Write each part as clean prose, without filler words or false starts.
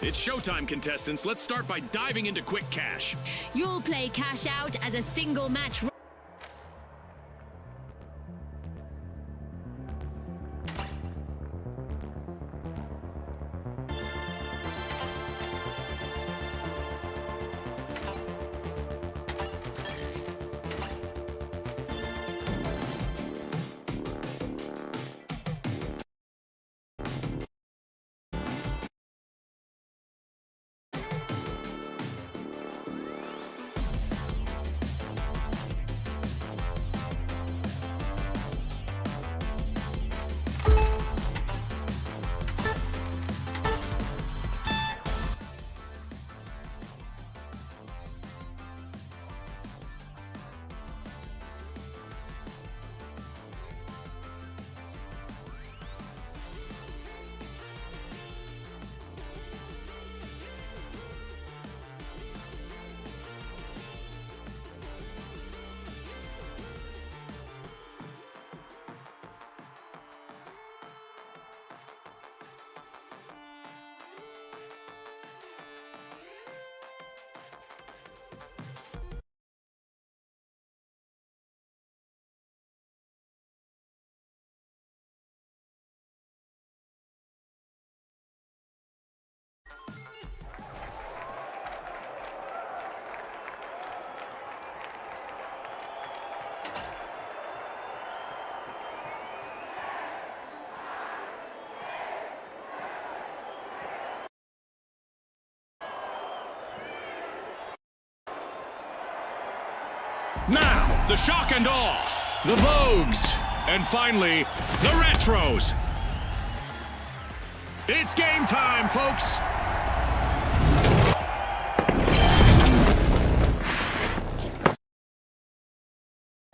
It's showtime, contestants. Let's start by diving into quick cash. You'll play cash out as a single match. Now, the shock and awe, the Vogues, and finally, the Retros. It's game time, folks.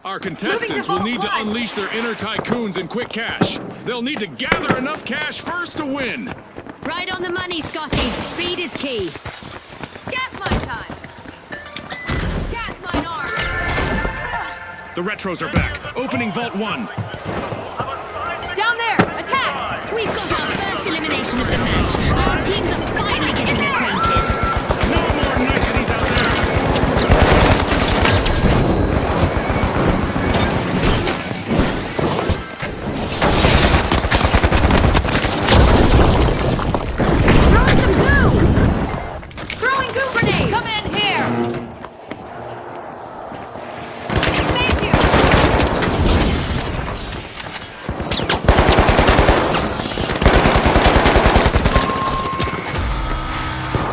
Our contestants will need to unleash their inner tycoons in quick cash. They'll need to gather enough cash first to win. Right on the money, Scotty. Speed is key. Gas mine time. Gas mine arm. The Retros are back, opening Vault 1. Down there, attack! We've got our first elimination of the match. Our teams are finally getting acquainted. No more niceties out there. Throwing some zoo! Throwing goo grenade! Come in here! Thank you!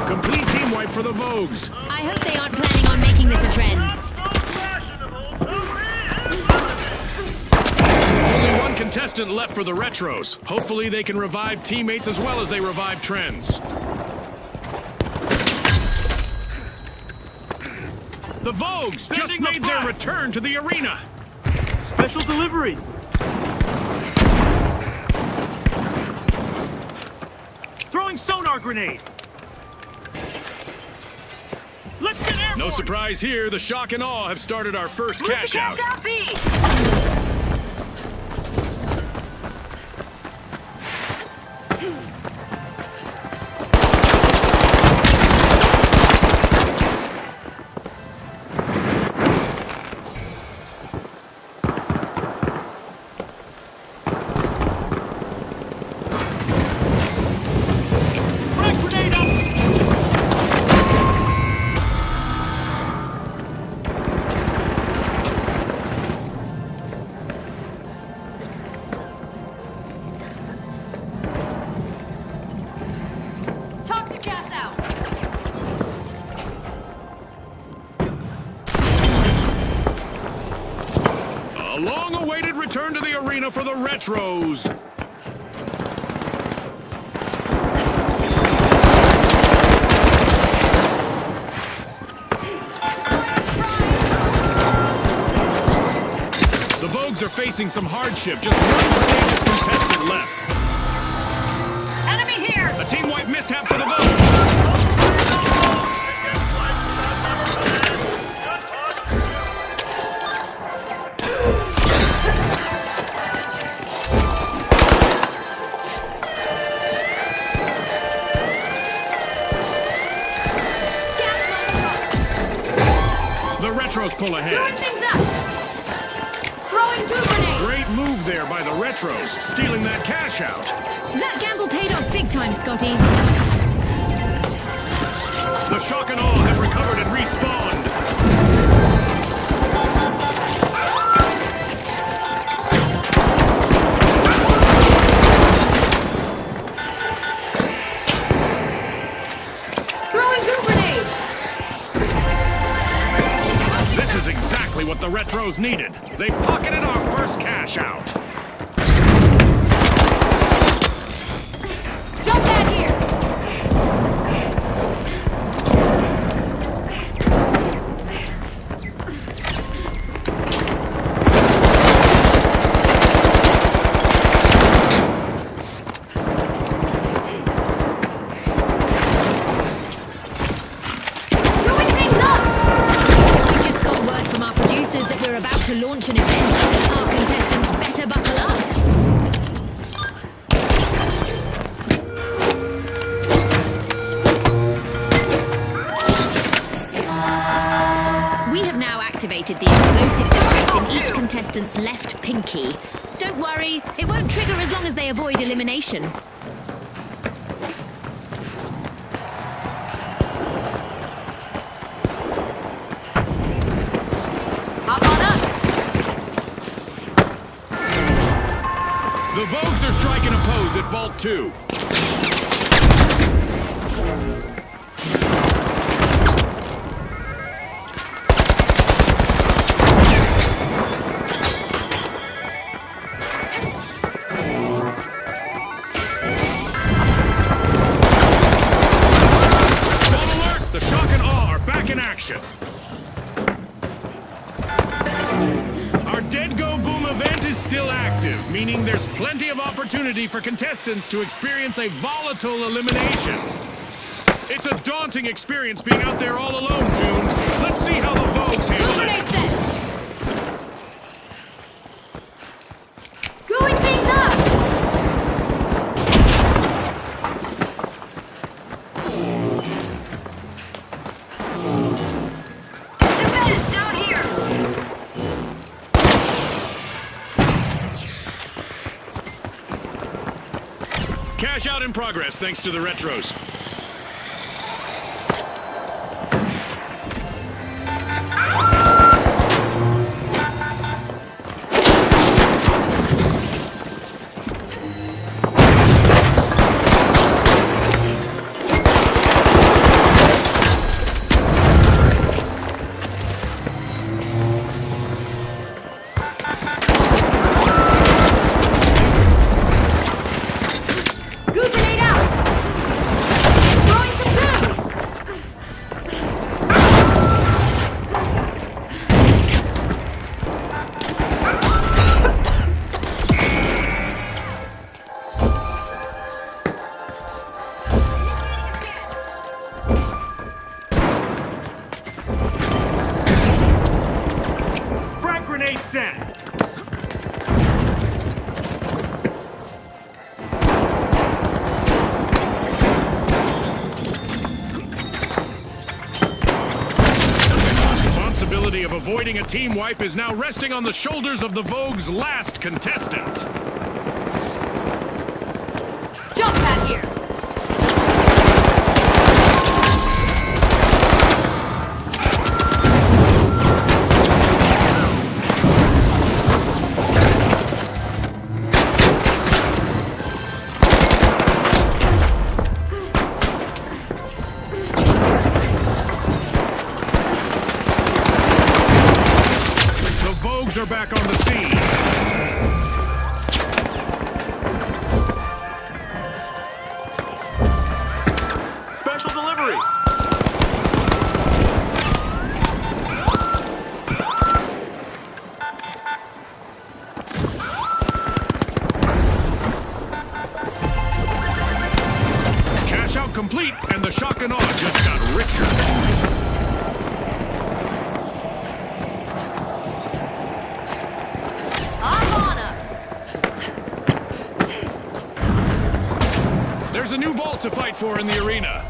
Complete team wipe for the Vogues. I hope they aren't planning on making this a trend. Only one contestant left for the Retros. Hopefully they can revive teammates as well as they revive trends. The Vogues just made their return to the arena. Special delivery! Throwing sonar grenade! Let's get airborne! No surprise here, the shock and awe have started our first Move cash the out. cash out B! Frag grenade up! Toxic gas out! A long-awaited return to the arena for the Retros. The Vogues are facing some hardship. Just one courageous contestant left. Enemy here! A team wipe mishap for the Vogues. pull Throwing ahead. things up! Throwing two grenades! Great move there by the Retros, stealing that cash out. That gamble paid off big time, Scotty. The Shock and Awe have recovered and respawned. Throwing two grenades! This is exactly what the Retros needed. They pocketed our first cash out. Jump pad here! Throwing things up! We just got word from our producers that we're about to launch an event. Our contestants better buckle up. We have now activated the explosive device in each contestant's left pinky. Don't worry, it won't trigger as long as they avoid elimination. Hop on up! The Vogues are striking a pose at Vault 2. Spawn alert! The Shock and Awe are back in action. Our Dead Go Boom event is still active, meaning there's plenty of opportunity for contestants to experience a volatile elimination. It's a daunting experience being out there all alone, June. Let's see how the Vogues handle Grenade it. set! Going things up! Defense down here! Cash out in progress, thanks to the Retros. Goo grenade out! Throwing some goo! Frag grenade set. Responsibility of avoiding a team wipe is now resting on the shoulders of the Vogue's last contestant. Jump pad here! The Vogues are back on the scene. Special delivery. Cash out complete, and the Shock and Awe just got richer. I'm on up! There's a new vault to fight for in the arena.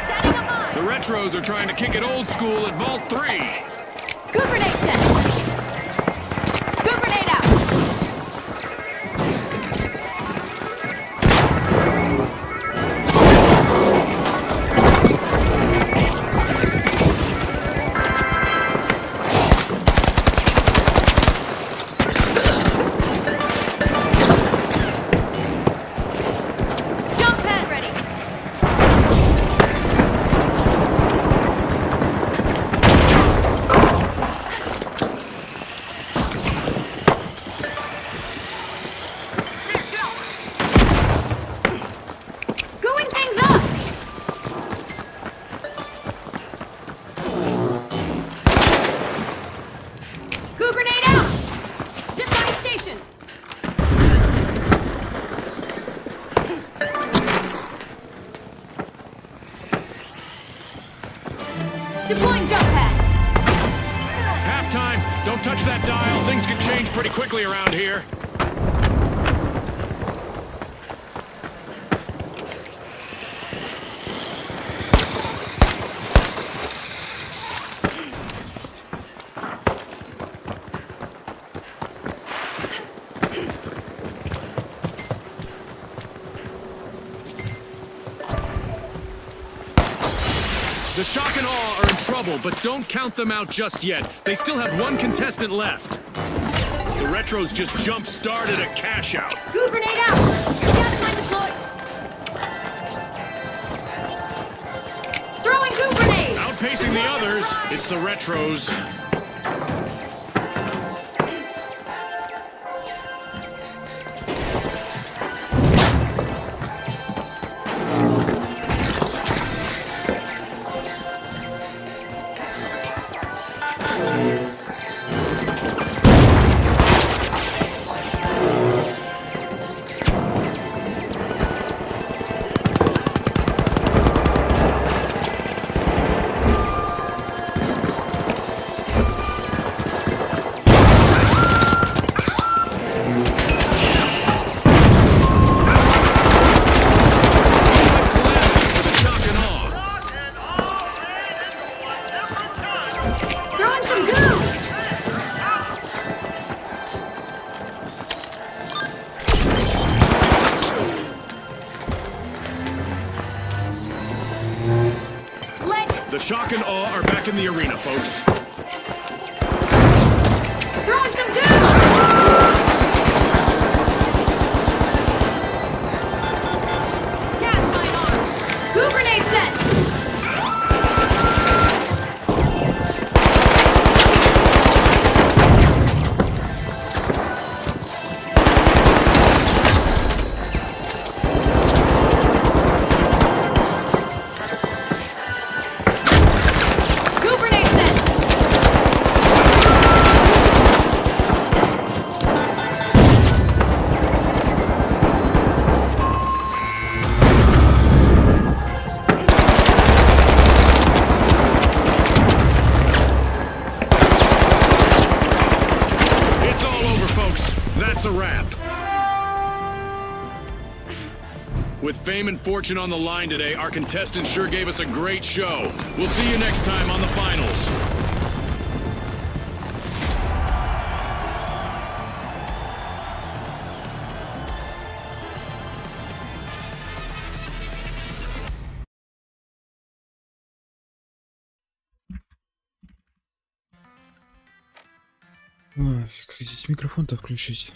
Setting a mine! The Retros are trying to kick it old school at Vault 3. Good grenade set. Good grenade out. Jump pad ready. Going things up. Good grenade out. Zip line station. Deploying jump pad. Halftime. Don't touch that dial. Things can change pretty quickly around here. The Shock and Awe are in trouble, but don't count them out just yet. They still have one contestant left. The Retros just jump-started a cash-out. Goo grenade out. Gas line deployed. Throwing goo grenade. Outpacing the others, it's the Retros. Throwing some goo. Let. The Shock and Awe are back in the arena, folks. Throwing some goo. Gas line armed. Goo grenade set. Goo grenade set. It's all over, folks. That's a wrap. With fame and fortune on the line today, our contestants sure gave us a great show. We'll see you next time on the finals. Ой, как здесь микрофон-то включить?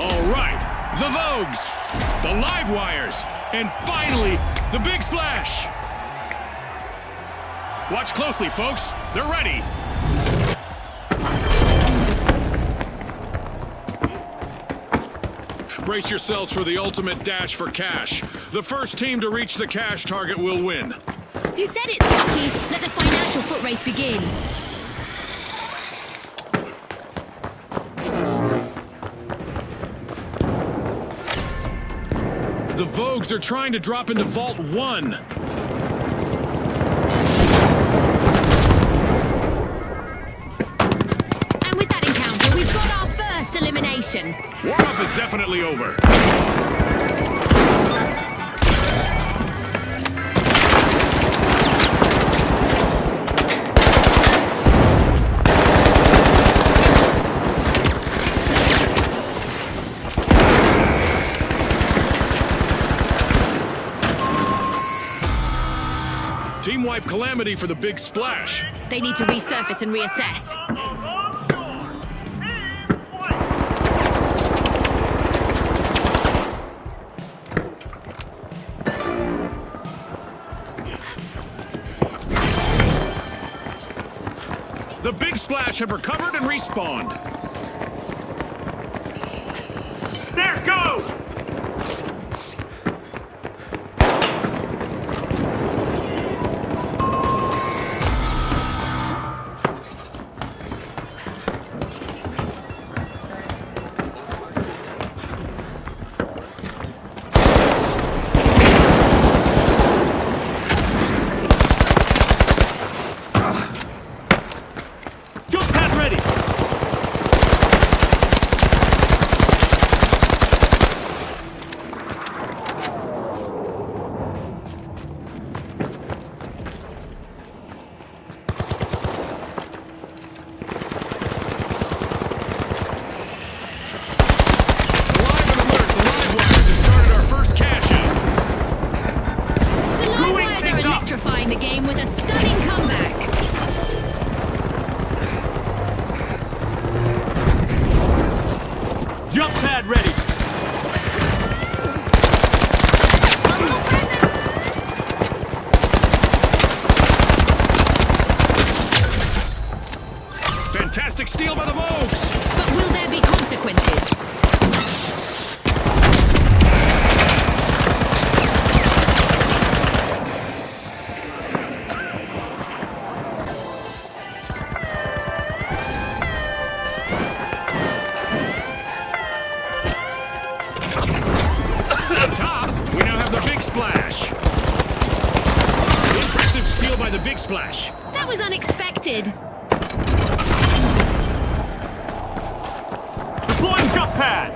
All right, the Vogues, the Live Wires, and finally, the big splash. Watch closely, folks. They're ready. Brace yourselves for the ultimate dash for cash. The first team to reach the cash target will win. You said it, Saki. Let the financial foot race begin. The Vogues are trying to drop into Vault 1. And with that encounter, we've got our first elimination. Warm-up is definitely over. Team wipe calamity for the big splash. They need to resurface and reassess. The big splash have recovered and respawned. There, go! Jump pad ready! The Live Wires are electrifying the game with a stunning comeback. Jump pad ready! Fantastic steal by the Vogues. But will there be consequences? On top, we now have the big splash. Impressive steal by the big splash. That was unexpected. Deploying jump pad!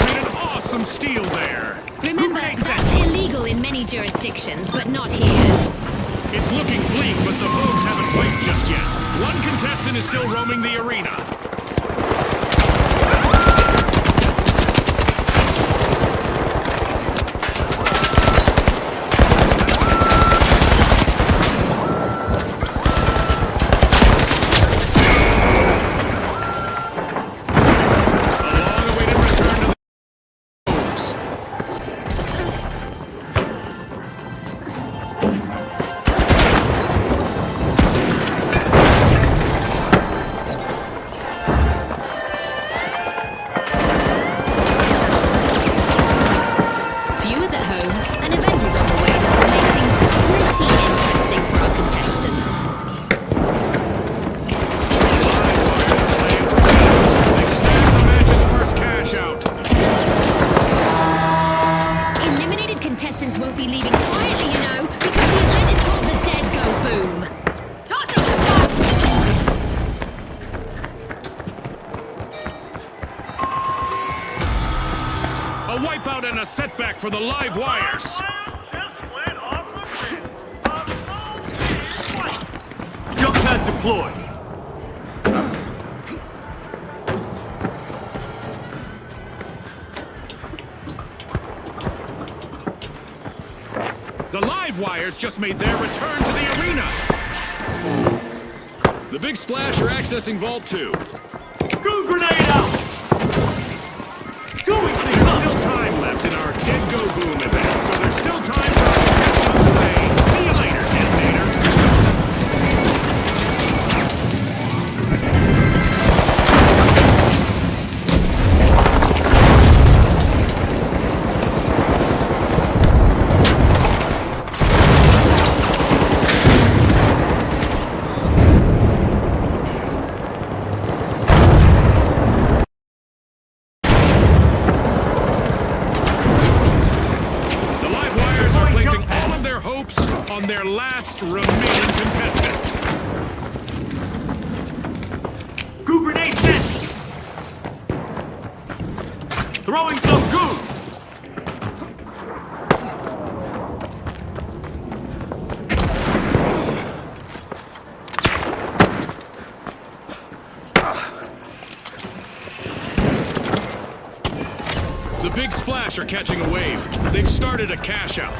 Made an awesome steal there. Remember, that's illegal in many jurisdictions, but not here. It's looking bleak, but the Vogues haven't wiped just yet. One contestant is still roaming the arena. A long-awaited return to the Vogues. Viewers at home, an event is on the way that will make things pretty interesting for our contestants. The match's first cash out. Eliminated contestants won't be leaving quietly, you know, because the event is called the Dead Go Boom. Toss it to the top! A wipeout and a setback for the Live Wires. Jump pad deployed! The live wires just made their return to the arena. The Big Splash are accessing Vault 2. Goo grenade out! Gooey things There's up! still time left in our Dead Go Boom event, so there's still time for our contestants to say, see you later, Detonator. On their last remaining contestant. Goo grenade sent! Throwing some goo! The Big Splash are catching a wave. They've started a cash out.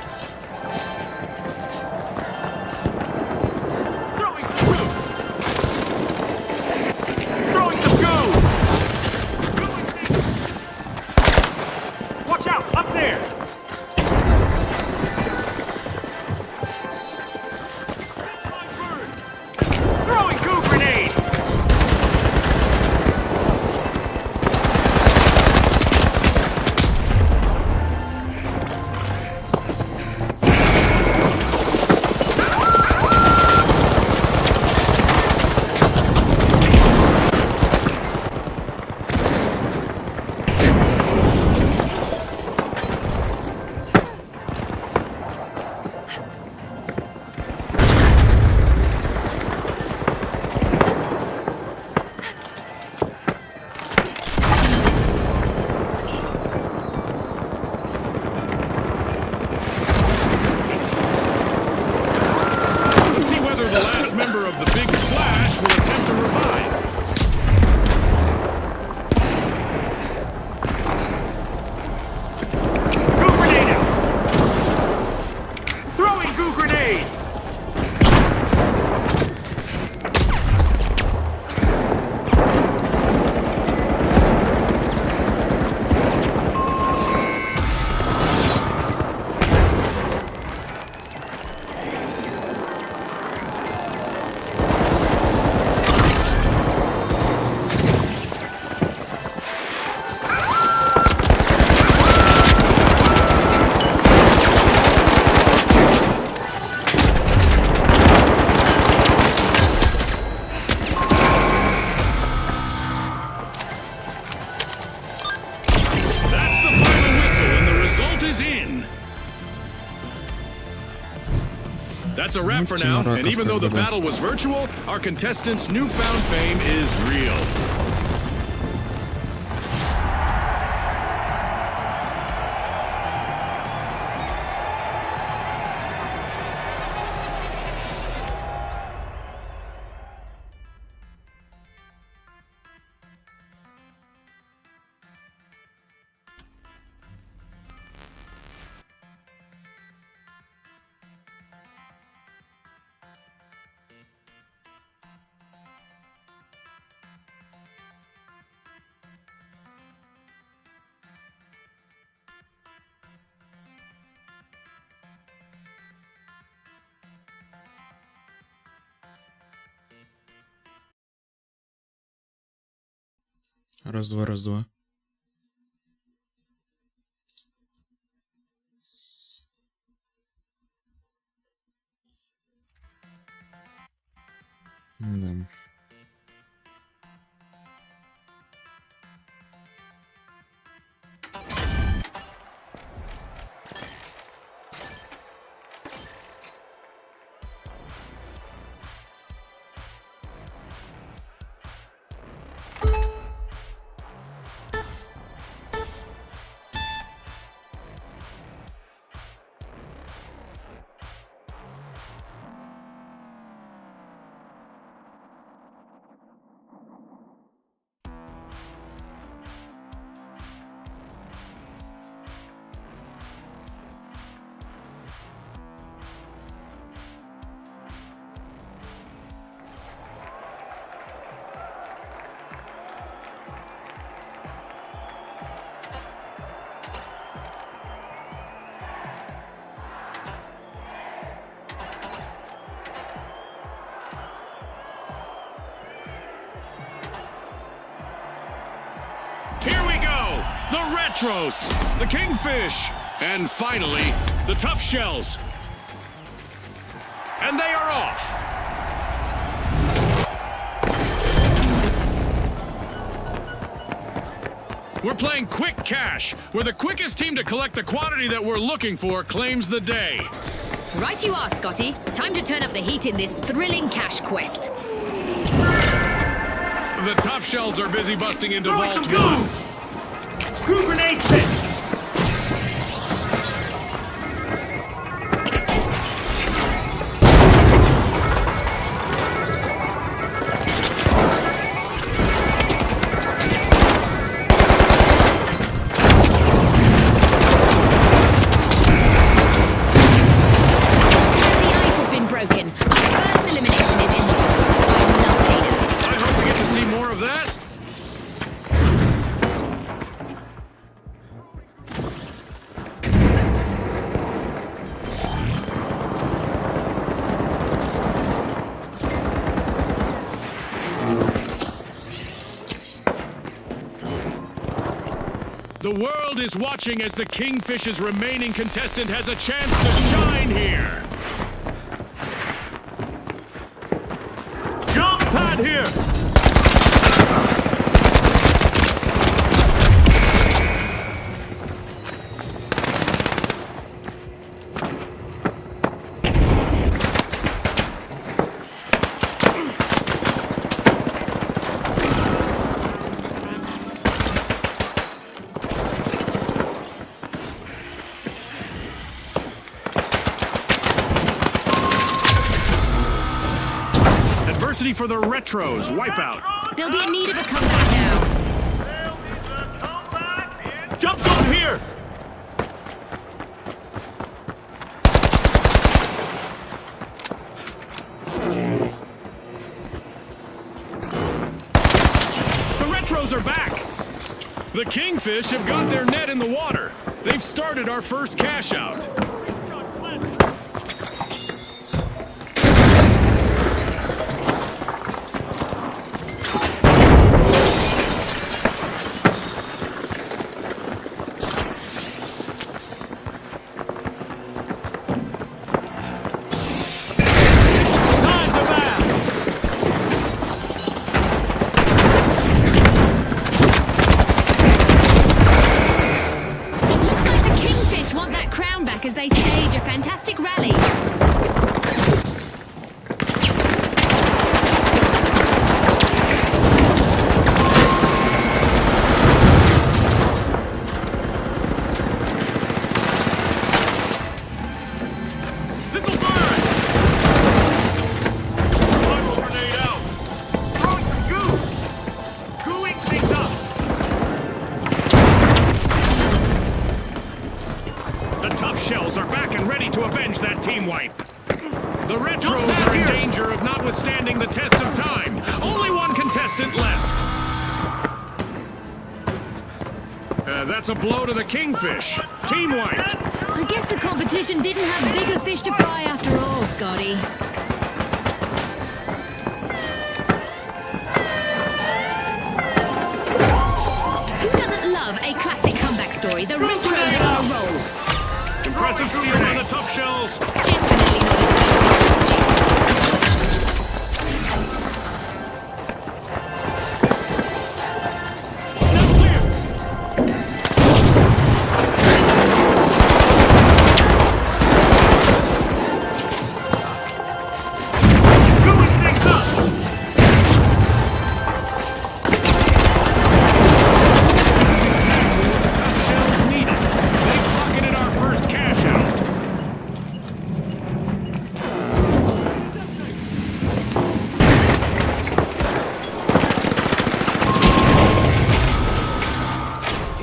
That's a wrap for now, and even though the battle was virtual, our contestants' newfound fame is real. Раз-два, раз-два. Да. Retros, the Kingfish, and finally, the Tough Shells. And they are off. We're playing Quick Cash, where the quickest team to collect the quantity that we're looking for claims the day. Right you are, Scotty. Time to turn up the heat in this thrilling cash quest. The Tough Shells are busy busting into Throwing Vault some 1. goo! Goo grenade set! The ice has been broken. Our first elimination is in the books. I love data. I hope we get to see more of that. The world is watching as the Kingfish's remaining contestant has a chance to shine here. Jump pad here! Adversity for the Retros. Wipeout. They'll be in need of a comeback now. Jump zone here! The Retros are back. The Kingfish have got their net in the water. They've started our first cash out. Time to back! Looks like the Kingfish want that crown back as they stage a fantastic rally. This'll burn! Thermal grenade out! Throwing some goo! Gooing things up! The Tough Shells are back and ready to avenge that team wipe. The Retros are in danger of not withstanding the test of time. Only one contestant left. That's a blow to the Kingfish. Team wiped. I guess the competition didn't have bigger fish to fry after all, Scotty. Who doesn't love a classic comeback story? The Retros are on a roll. Impressive steal by the Tough Shells. Definitely not a defensive strategy. Now clear! Gooing things up! Exactly what the Tough Shells needed. They pocketed our first cash out.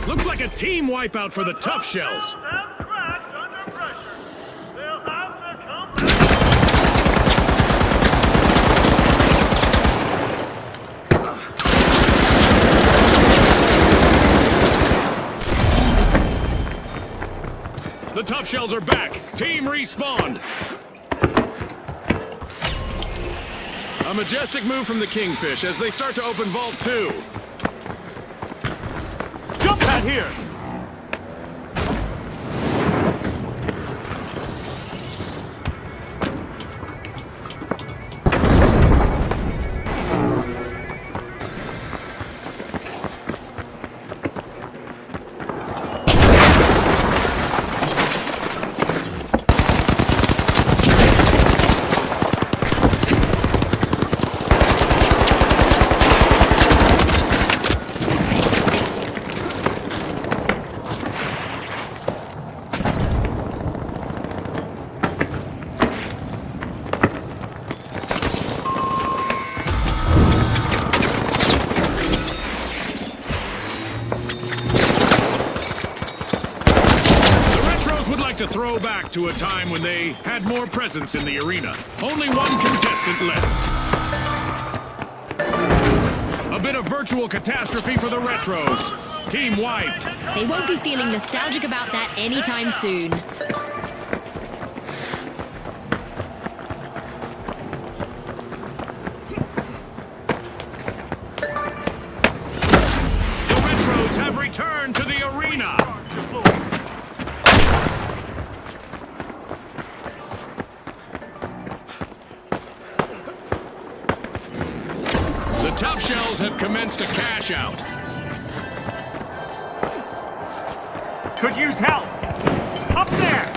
Looks like a team wipeout for the Tough Shells. The Tough Shells are back. Team respawned. A majestic move from the Kingfish as they start to open Vault 2. Jump pad here! a throwback to a time when they had more presence in the arena. Only one contestant left. A bit of virtual catastrophe for the Retros. Team wiped. They won't be feeling nostalgic about that anytime soon. The Retros have returned to the arena. The Tough Shells have commenced a cash out. Could use help. Up there!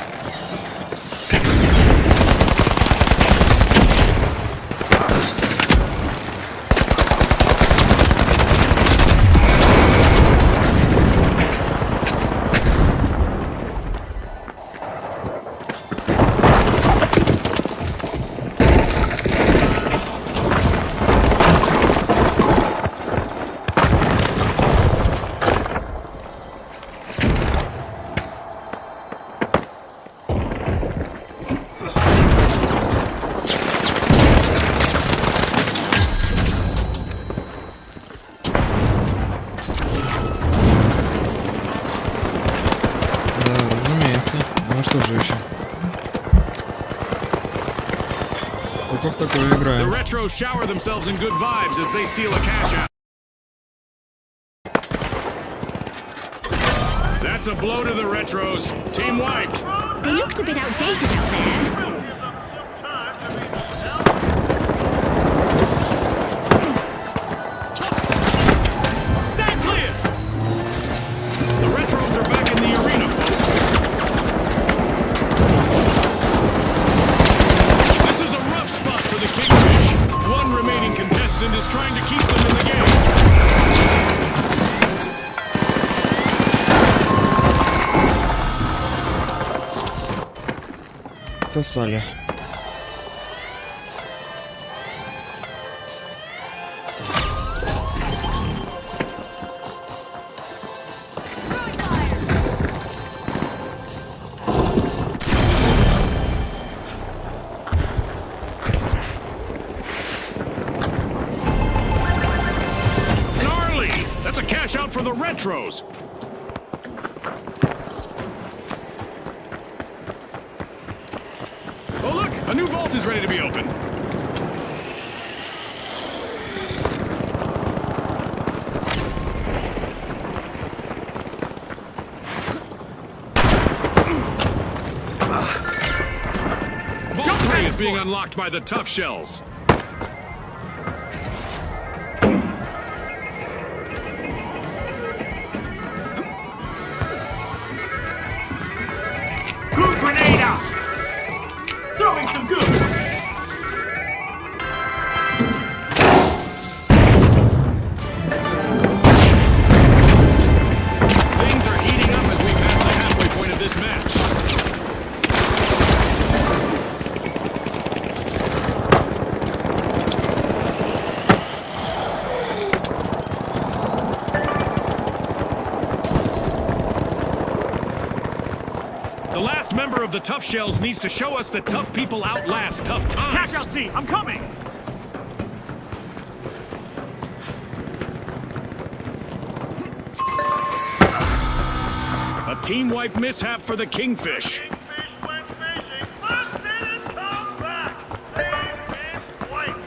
Да, разумеется. Ну а что же еще? Только в такое The играем. Retros shower themselves in good vibes as they steal a cash out. That's a blow to the Retros. Team wiped. They looked a bit outdated out there. Stand clear! The Retros are back in the arena, folks. This is a rough spot for the Kingfish. One remaining contestant is trying to keep them in the game. Сосали. Gnarly! That's a cash out for the Retros. Oh look, a new vault is ready to be opened. Vault 3 is being unlocked by the Tough Shells. Goo grenade out! Throwing some goo! Things are heating up as we pass the halfway point of this match. The last member of the Tough Shells needs to show us that tough people outlast tough times. Cash out C, I'm coming! A team wipe mishap for the Kingfish. Fish went fishing, but didn't come back! They been white!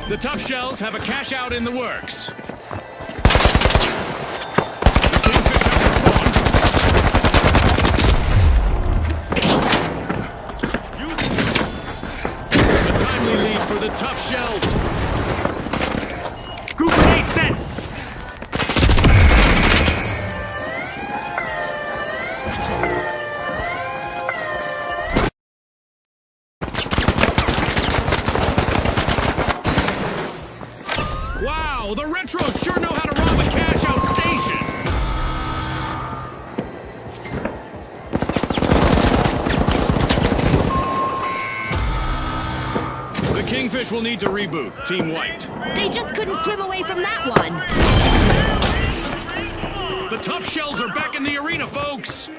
The Tough Shells have a cash out in the works. The Kingfish have respawned. The timely lead for the Tough Shells. Goo grenade sent! Wow, the Retros sure know how to rob a cash out station. The Kingfish Kingfish will need to reboot. Team wiped. They just couldn't swim away from that one. The tough shells are back in the arena, folks!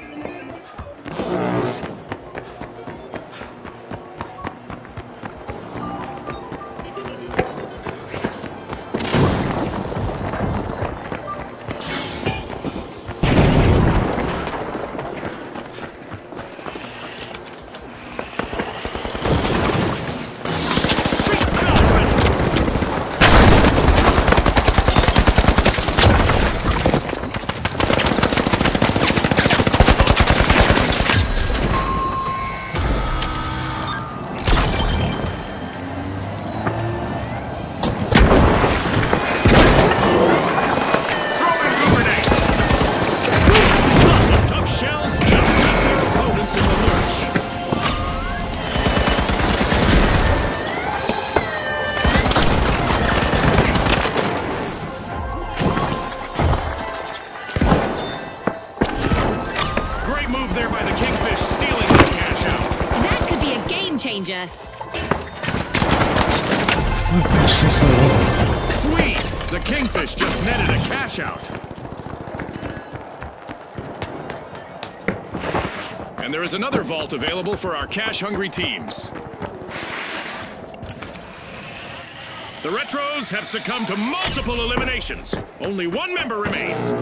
Changer. Sweet! The Kingfish just netted a cash out. And there is another vault available for our cash-hungry teams. The Retros have succumbed to multiple eliminations. Only one member remains.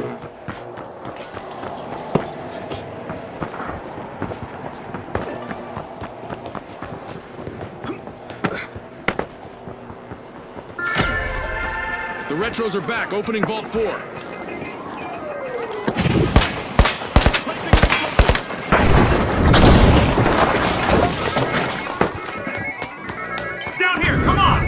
The Retros are back, opening Vault 4. Down here, come on!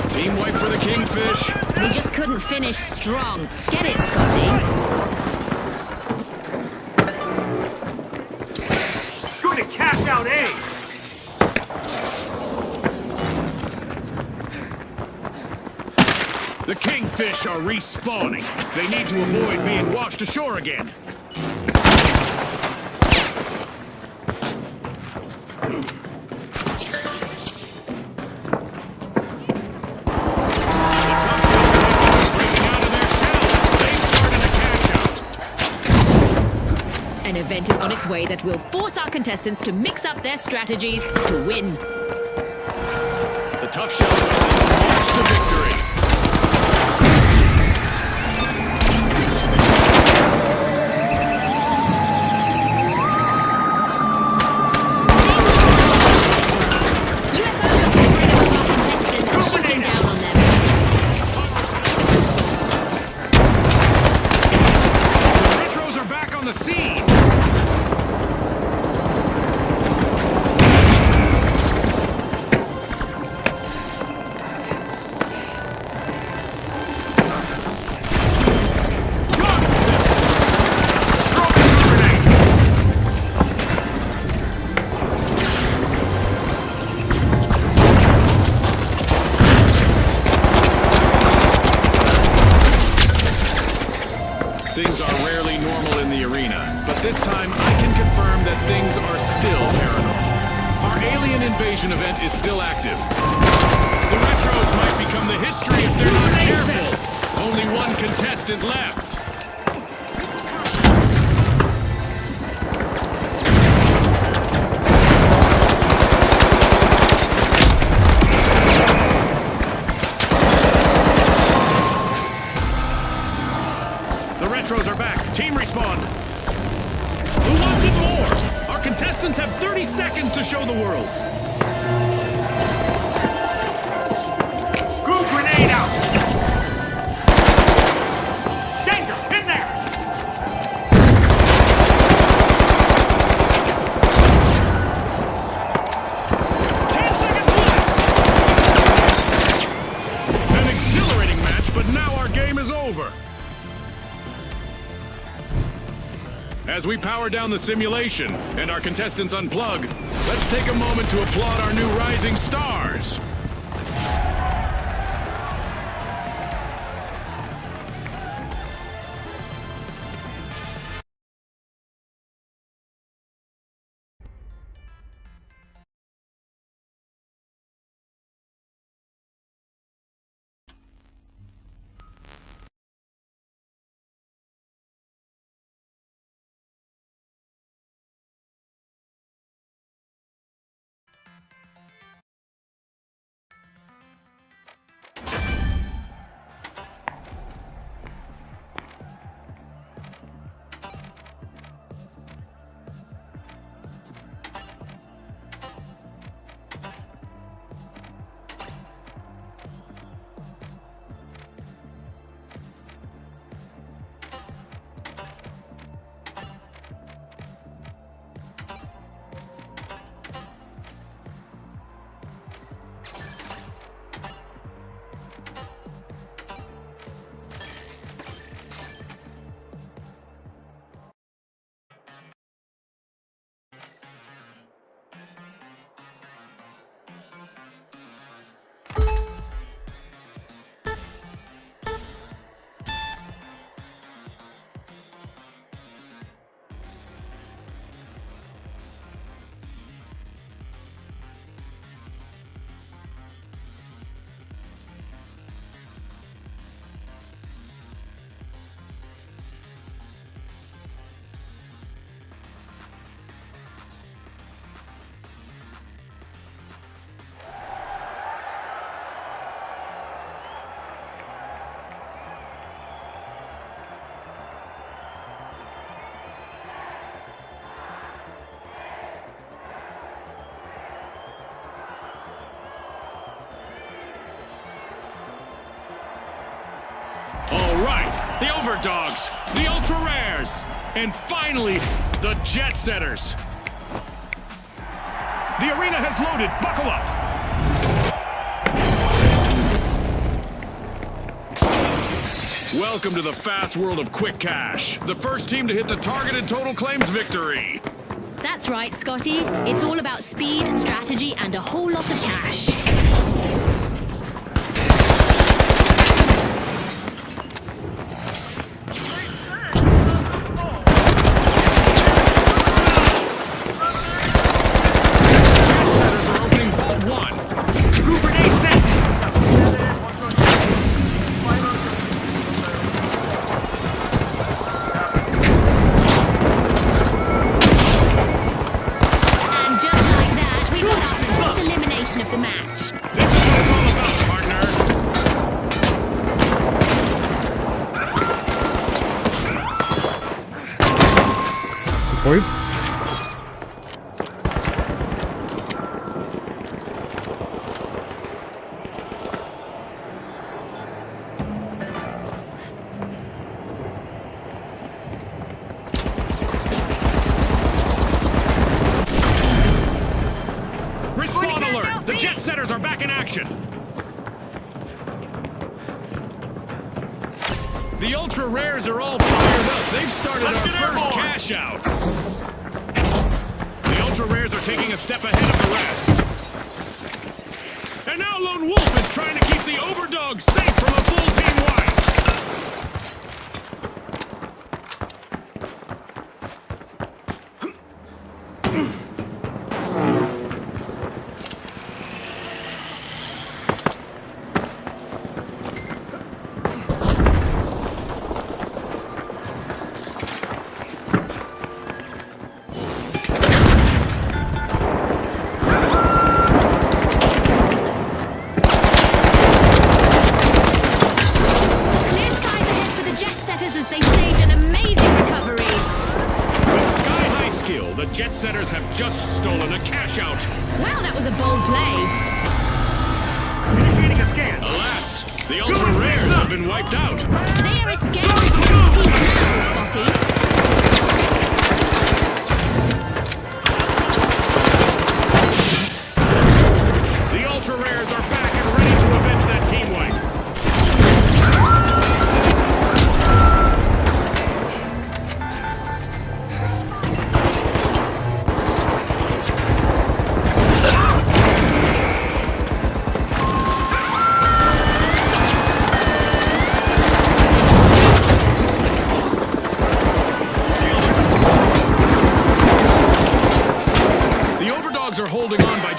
Team wipe for the Kingfish. They just couldn't finish strong. Get it, Scotty? Going to cash out A. The Kingfish are respawning. They need to avoid being washed ashore again. An event is on its way that will force our contestants to mix up their strategies to win. The tough shells are on the march to victory. UFOs are hovering above our contestants and shooting down on them. The Retros are back on the scene. Things are rarely normal in the arena, but this time I can confirm that things are still paranormal. Our alien invasion event is still active. The Retros might become the history if they're not careful. Only one contestant left. The Retros are back. Team respawn. Who wants it more? Our contestants have 30 seconds to show the world. Goo grenade out! Danger! In there! Ten seconds left. As we power down the simulation and our contestants unplug, let's take a moment to applaud our new rising stars. The Overdogs, the Ultra Rares, and finally, the Jet Setters. The arena has loaded. Buckle up. Welcome to the fast world of quick cash. The first team to hit the targeted total claims victory. That's right, Scotty. It's all about speed, strategy, and a whole lot of cash. Of the match. This is what it's all about, partner. Ой. Respawn alert! The Jet Setters are back in action! The Ultra Rares are all fired up. They've started our first cash out. The Ultra Rares are taking a step ahead of the rest. And now Lone Wolf is trying to keep the Overdogs safe from a full team wipe. The Jet Setters have just stolen a cash out. Wow, that was a bold play. Initiating a scan. Alas, the Ultra Rares have been wiped out. They are a scary team now, Scotty. The Ultra Rares are back and ready to avenge that team wipe.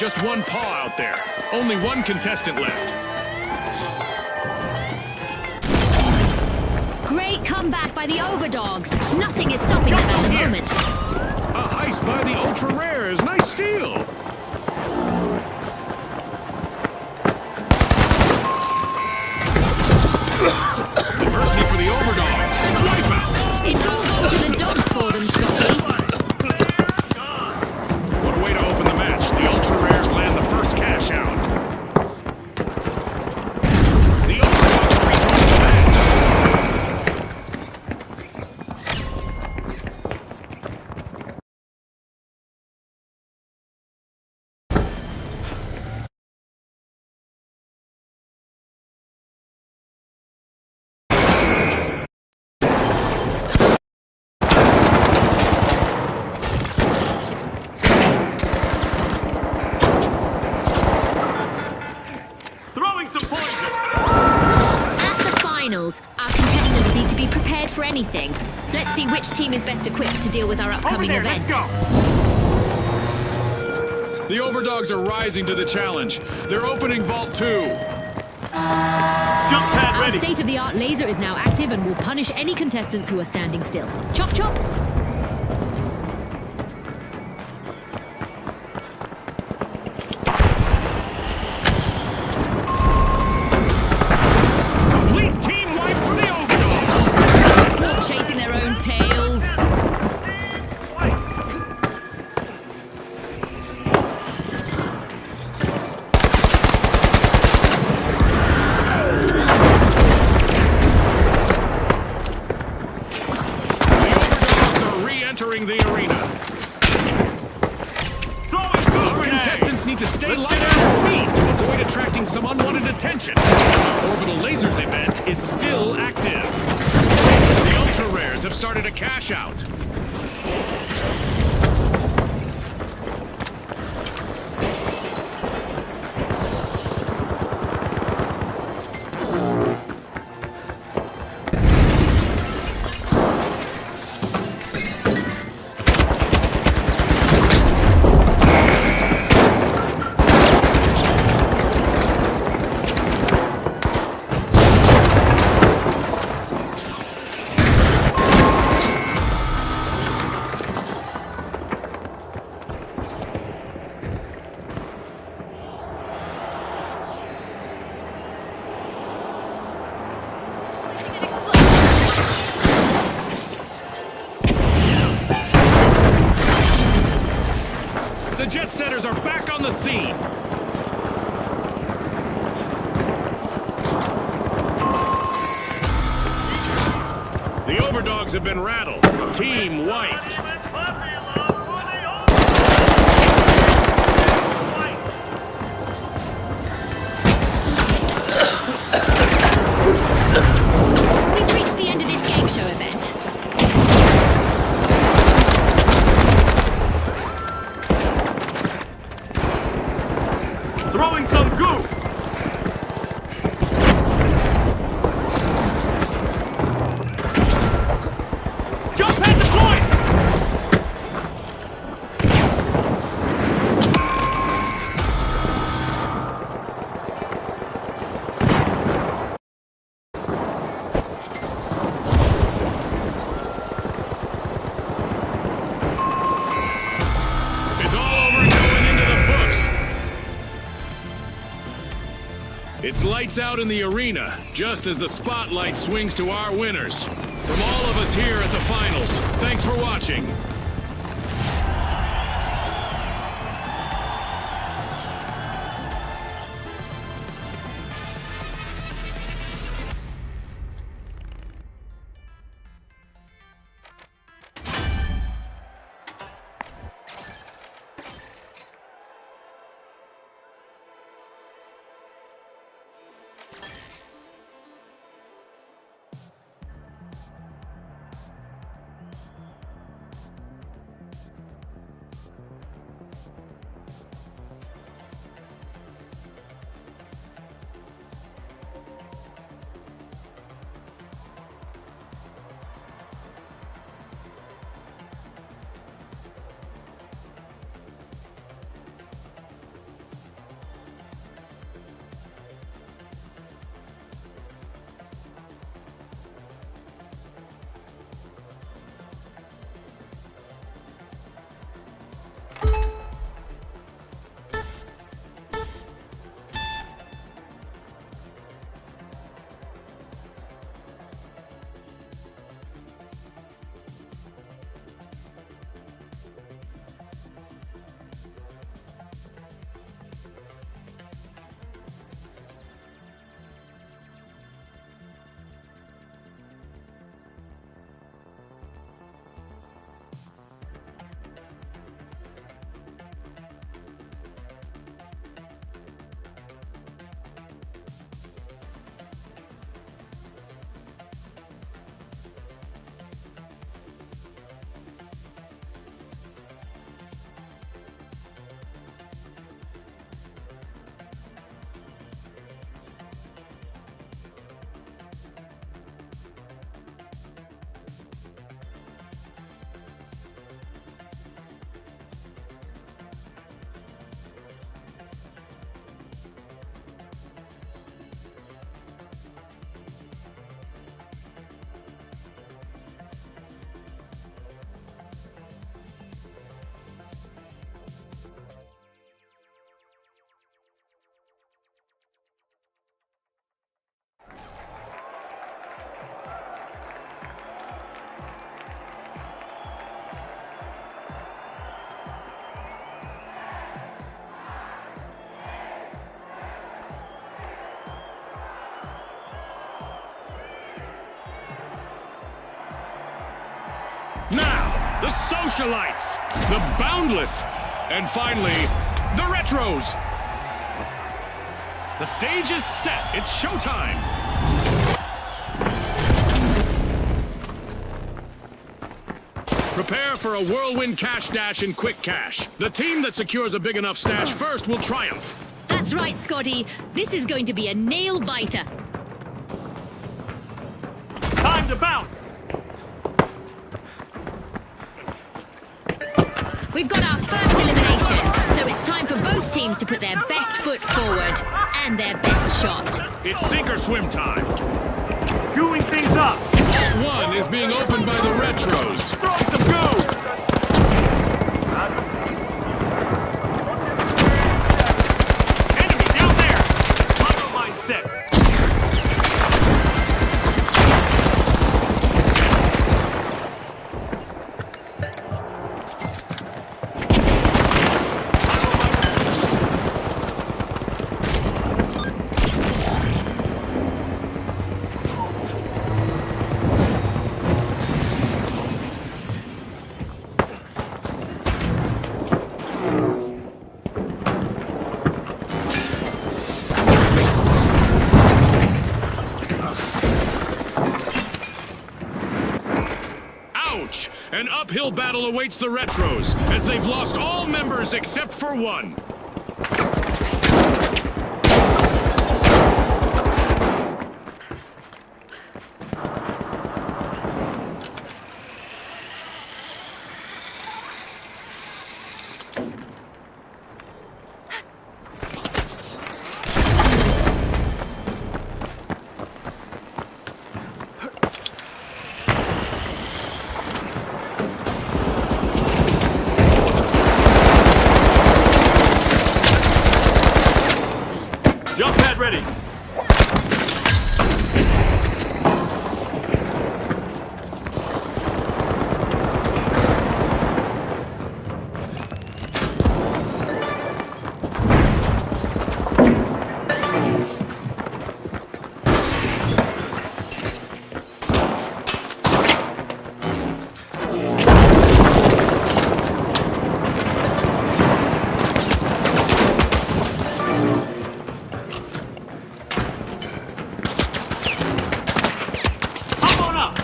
just one paw out there. Only one contestant left. Great comeback by the Overdogs. Nothing is stopping them at the moment. A heist by the Ultra Rares. Nice steal. Adversity for the Overdogs. Wipeout. It's all gone to the dogs for them, Scotty. What a way to open the match. The Ultra Rares land the first cash out. The Overdogs rejoin the match. Throwing some poison. At the finals, our contestants need to be prepared for anything. Let's see which team is best equipped to deal with our Over upcoming there, event. let's go. The Overdogs are rising to the challenge. They're opening Vault 2. Jump pad Our ready. state-of-the-art laser is now active and will punish any contestants who are standing still. Chop chop! Complete team wipe for the Overdogs. All chasing their own tails. The Overdogs are re-entering the arena. Throwing good grenade. Contestants need to stay light on their feet to avoid attracting some unwanted attention. Our Orbital Lasers event is still active. The Ultra Rares have started a cash out. The Jet Setters are back on the scene. The Overdogs have been rattled. Team wiped. Even puppy love for the We've reached the end of this game show event. Throwing some goo. Jump pad deployed. It's all over and going into the books. It's lights out in the arena, just as the spotlight swings to our winners. From all of us here at the finals, thanks for watching. Socialites, the Boundless, and finally, the Retros. The stage is set. It's showtime. Prepare for a whirlwind cash dash in quick cash. The team that secures a big enough stash first will triumph. That's right, Scotty. This is going to be a nail-biter. Time to bounce. We've got our first elimination, so it's time for both teams to put their best foot forward and their best shot. It's sink or swim time. Doing things up. Vault 1 is being opened by the Retros. Throw some goo. Enemy down there. Proper mindset. Ouch! An uphill battle awaits the Retros, as they've lost all members except for one. Jump pad ready. Come on up.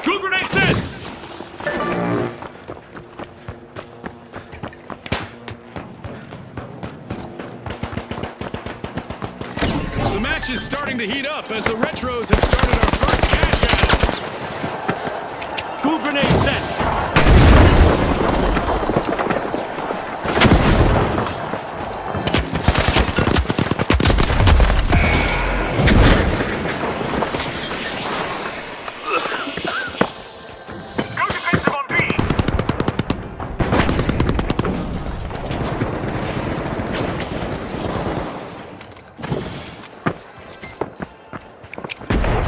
Two grenades in. The match is starting to heat up as the Retros have started our first cash out. Two grenades set. Go defensive on B.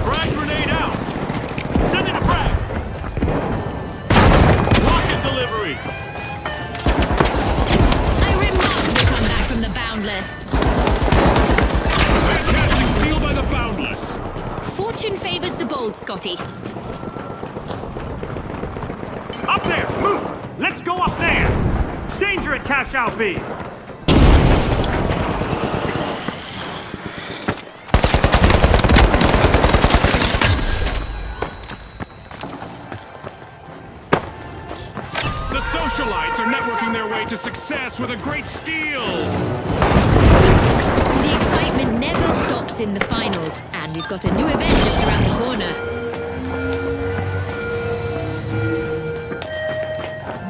Frag grenade out. Send in a frag. Rocket delivery. A remarkable comeback from the Boundless. Fantastic steal by the Boundless. Fortune favors the bold, Scotty. Up there, move. Let's go up there. Danger at cash out B. The Socialites are networking their way to success with a great steal. The excitement never stops in the finals, and we've got a new event just around the corner.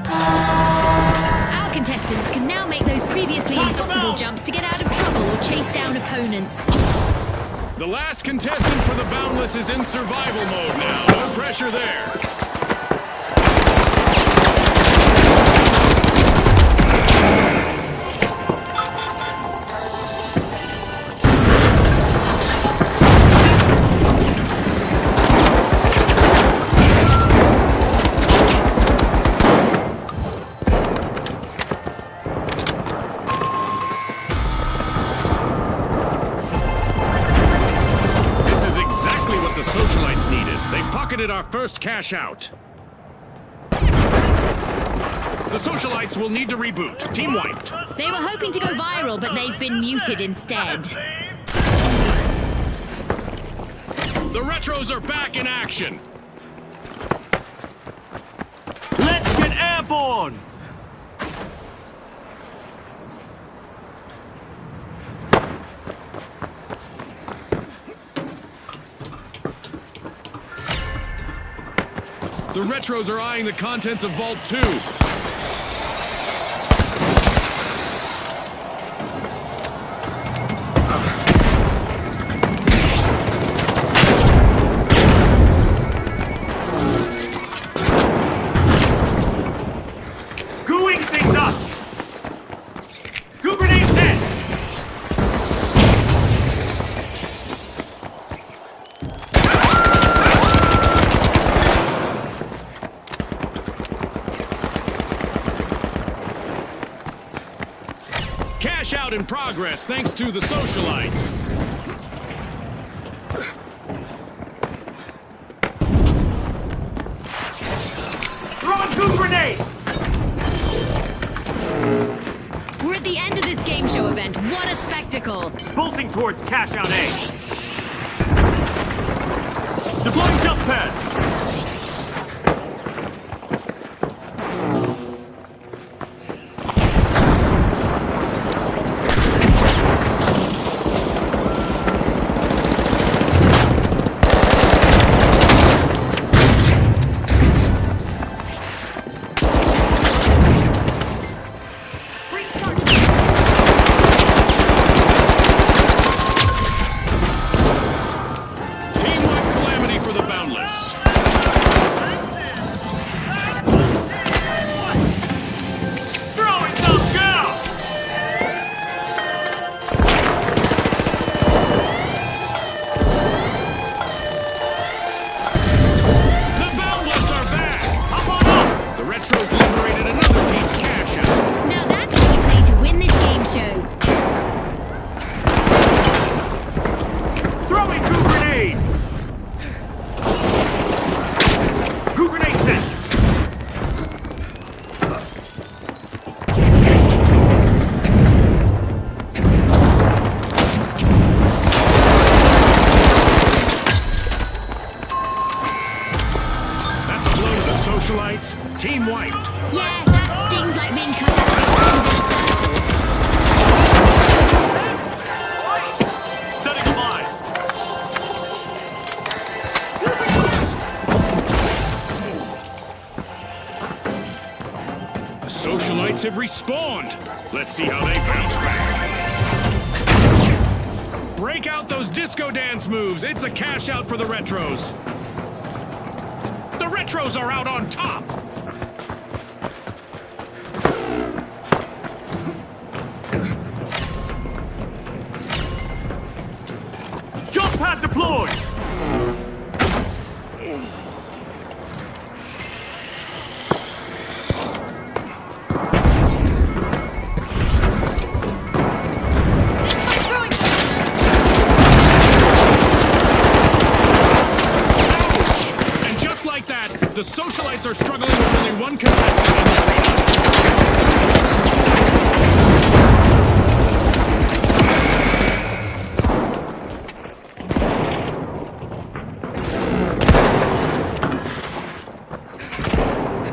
Our contestants can now make those previously impossible jumps to get out of trouble or chase down opponents. The last contestant for the Boundless is in survival mode now. No pressure there. first cash out. The socialites will need to reboot. Team wiped. They were hoping to go viral, but they've been muted instead. The retros are back in action. Let's get airborne! The retros are eyeing the contents of Vault 2. Gooing things up! Goo grenade set! Cash out in progress thanks to the socialites. Throwing goo grenade! We're at the end of this game show event. What a spectacle! Bolting towards cash out A. Deploying jump pad! Team-wide calamity for the Boundless. Throwing some goo! The Boundless are back. Up on up! The retros liberated another team's cash out. Now that's how you play to win this game show. Throwing goo grenade! Goo grenade set! That's a blow to the socialites. Team wiped. Yeah, that stings like being cut out of a Setting a line! The socialites have respawned. Let's see how they bounce back. Break out those disco dance moves. It's a cash out for the retros. The retros are out on top. Jump pad deployed! And just like that, the socialites are struggling with only one contestant in the arena.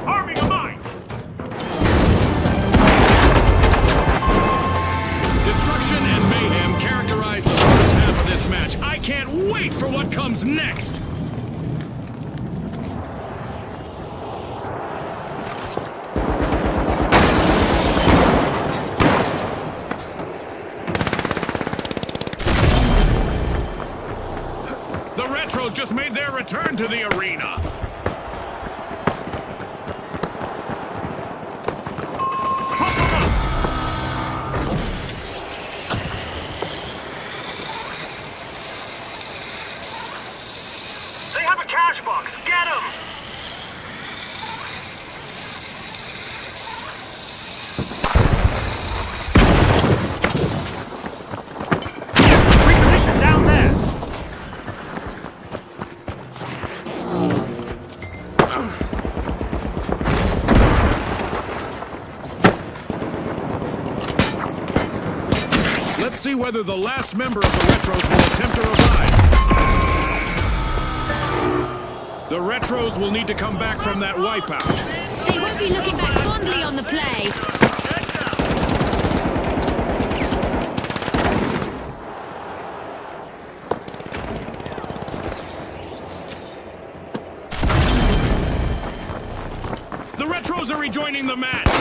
Arming a mine! Destruction and mayhem characterize the first half of this match. I can't wait for what comes next. The retros just made their return to the arena. Pump 'em up! They have a cash box! Get 'em! Reposition down there! Let's see whether the last member of the Retros will attempt to revive. The Retros will need to come back from that wipeout. They won't be looking back fondly on the play. The Retros are rejoining the match.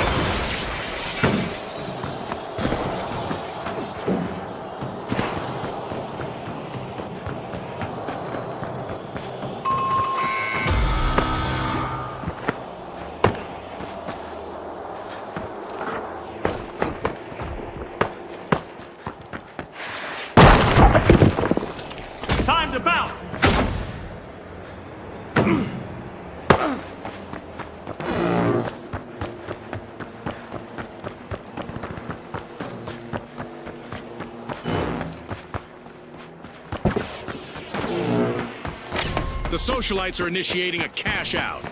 Time to bounce! The socialites are initiating a cash out.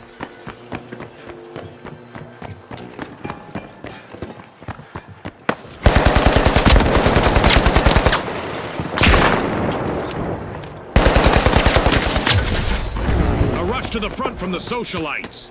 A rush to the front from the socialites.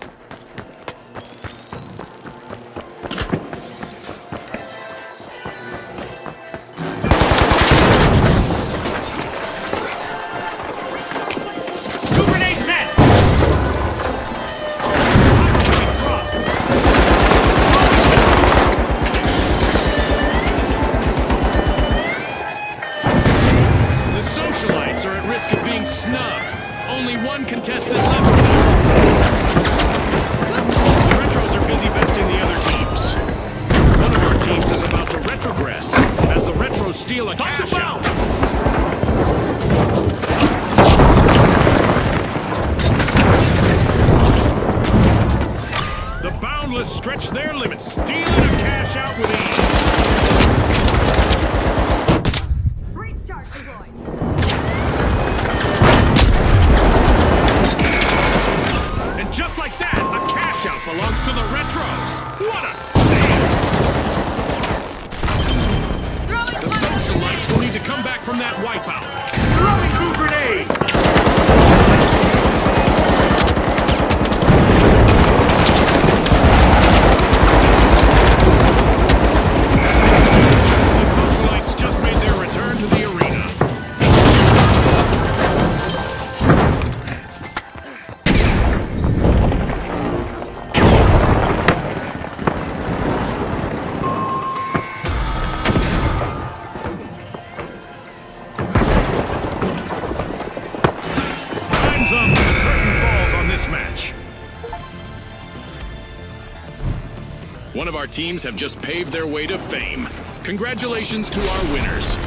Only one contestant left. The Retros are busy besting the other teams. One of our teams is about to retrogress as the Retros steal a cash out. The Boundless stretch their limits, stealing a cash out with ease. Breach charge deployed. Just like that, a cash out belongs to the Retros. What a stand! The socialites will need to come back from that wipeout. Throwing through grenade! The socialites just made their return to the arena. One of our teams have just paved their way to fame. Congratulations to our winners.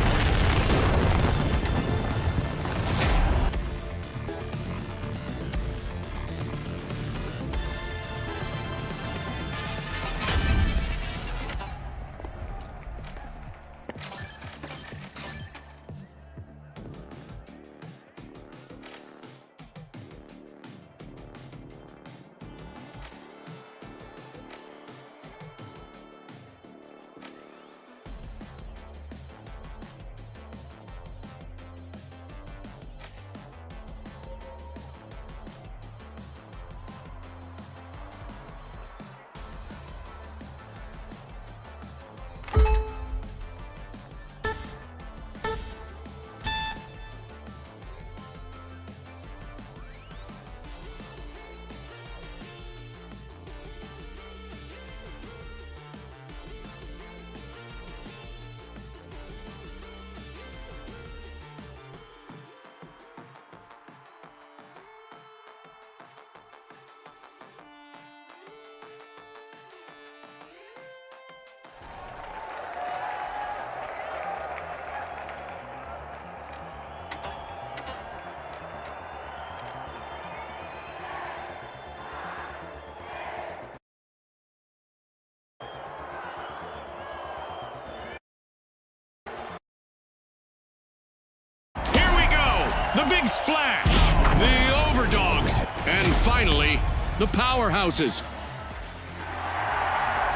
The big splash, the overdogs, and finally, the powerhouses.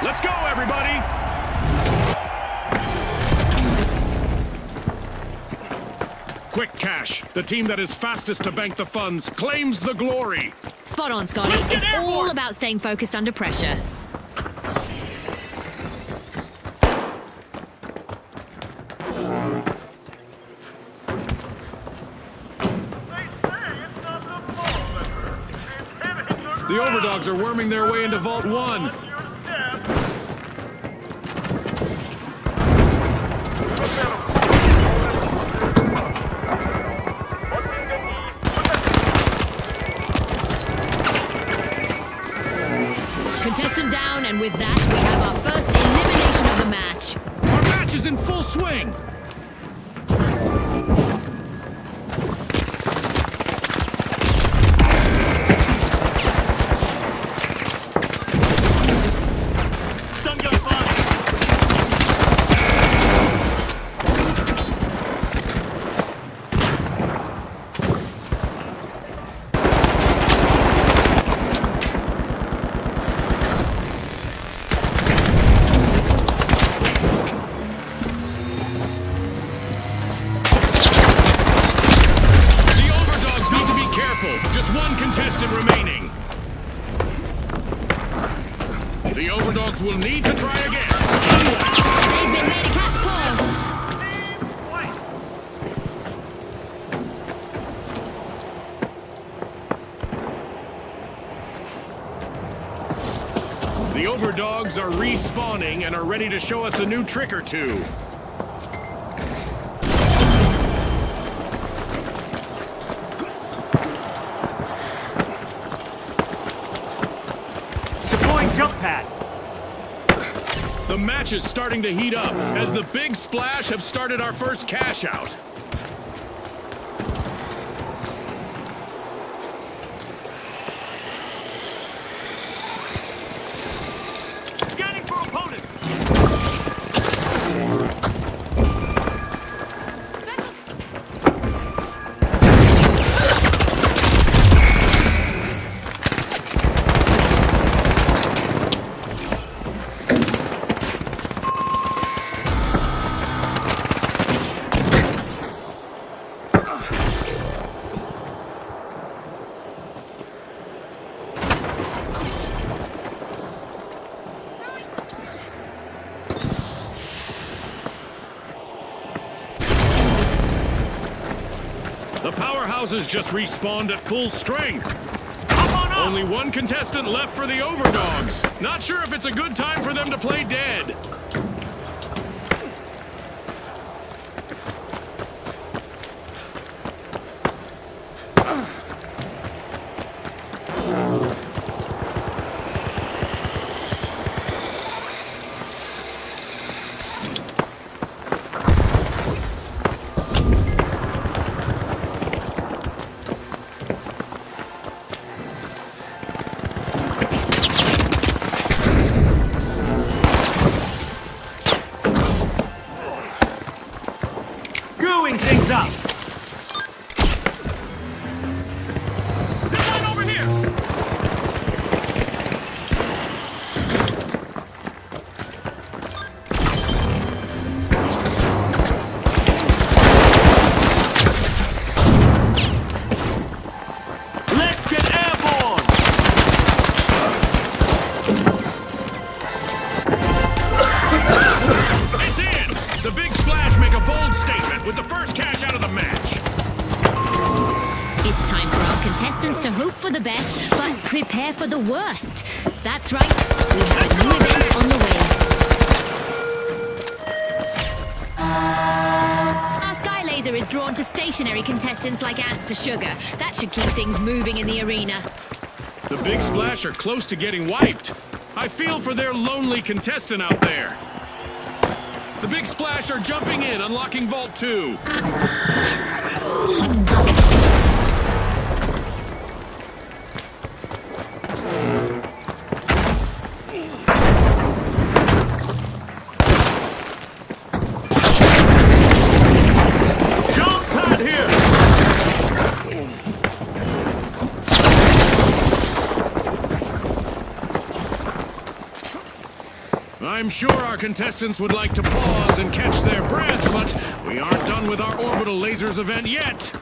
Let's go, everybody! quick cash. The team that is fastest to bank the funds claims the glory. Spot on, Scotty. It's all about staying focused under pressure. The overdogs are worming their way into Vault 1. Contestant down, and with that, we have our first elimination of the match. Our match is in full swing. Just one contestant remaining. The overdogs will need to try again. They've been made a cat's paw. The overdogs are respawning and are ready to show us a new trick or two. Jump pad. The match is starting to heat up as the Big Splash have started our first cash out. Scanning for opponents. The powerhouses just respawned at full strength. Only one contestant left for the overdogs. Not sure if it's a good time for them to play dead. Gooing things up. Zip line over here. Let's get airborne. It's in! The Big Splash make a bold statement with the first cash out of the match. It's time for our contestants to hope for the best, but prepare for the worst. That's right, we have a new event on the way. Our Sky Laser is drawn to stationary contestants like ants to sugar. That should keep things moving in the arena. The Big Splash are close to getting wiped. I feel for their lonely contestant out there. The Big Splash are jumping in, unlocking Vault 2. Jump pad here. I'm sure our contestants would like to pause and catch their breath, but we aren't done with our orbital lasers event yet.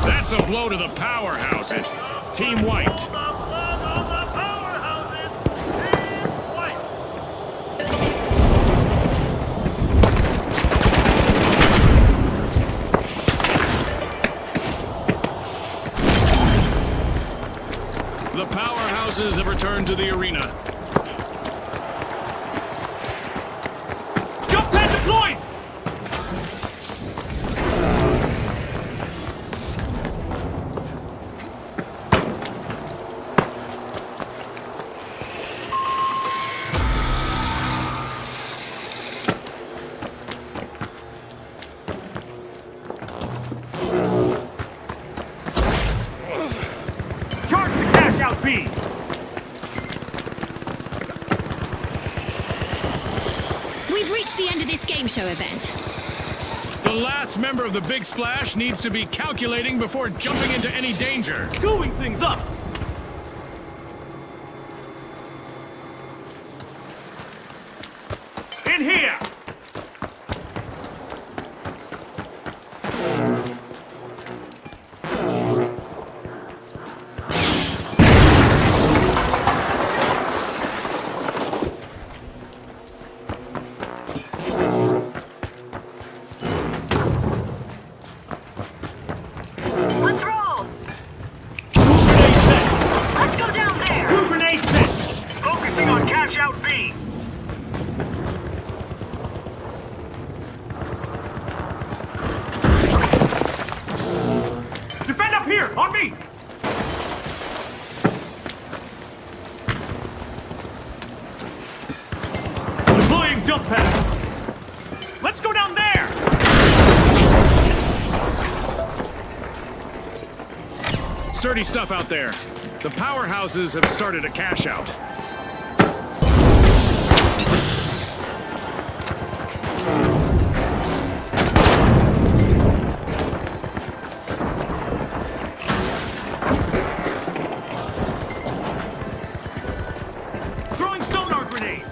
That's a blow to the powerhouses. Team White. The flag on the powerhouses. Team White. The powerhouses have returned to the arena. Jump pad deployed. Charge the cash out B. We've reached the end of this game show event. The last member of the Big Splash needs to be calculating before jumping into any danger. Screwing things up. In here. Let's roll! Grenade set. Let's go down there! Blue grenade set. Focusing on cash out B. Defend up here, on me. Deploying jump pad. Let's go down there. Sturdy stuff out there. The powerhouses have started a cash out. Throwing sonar grenade.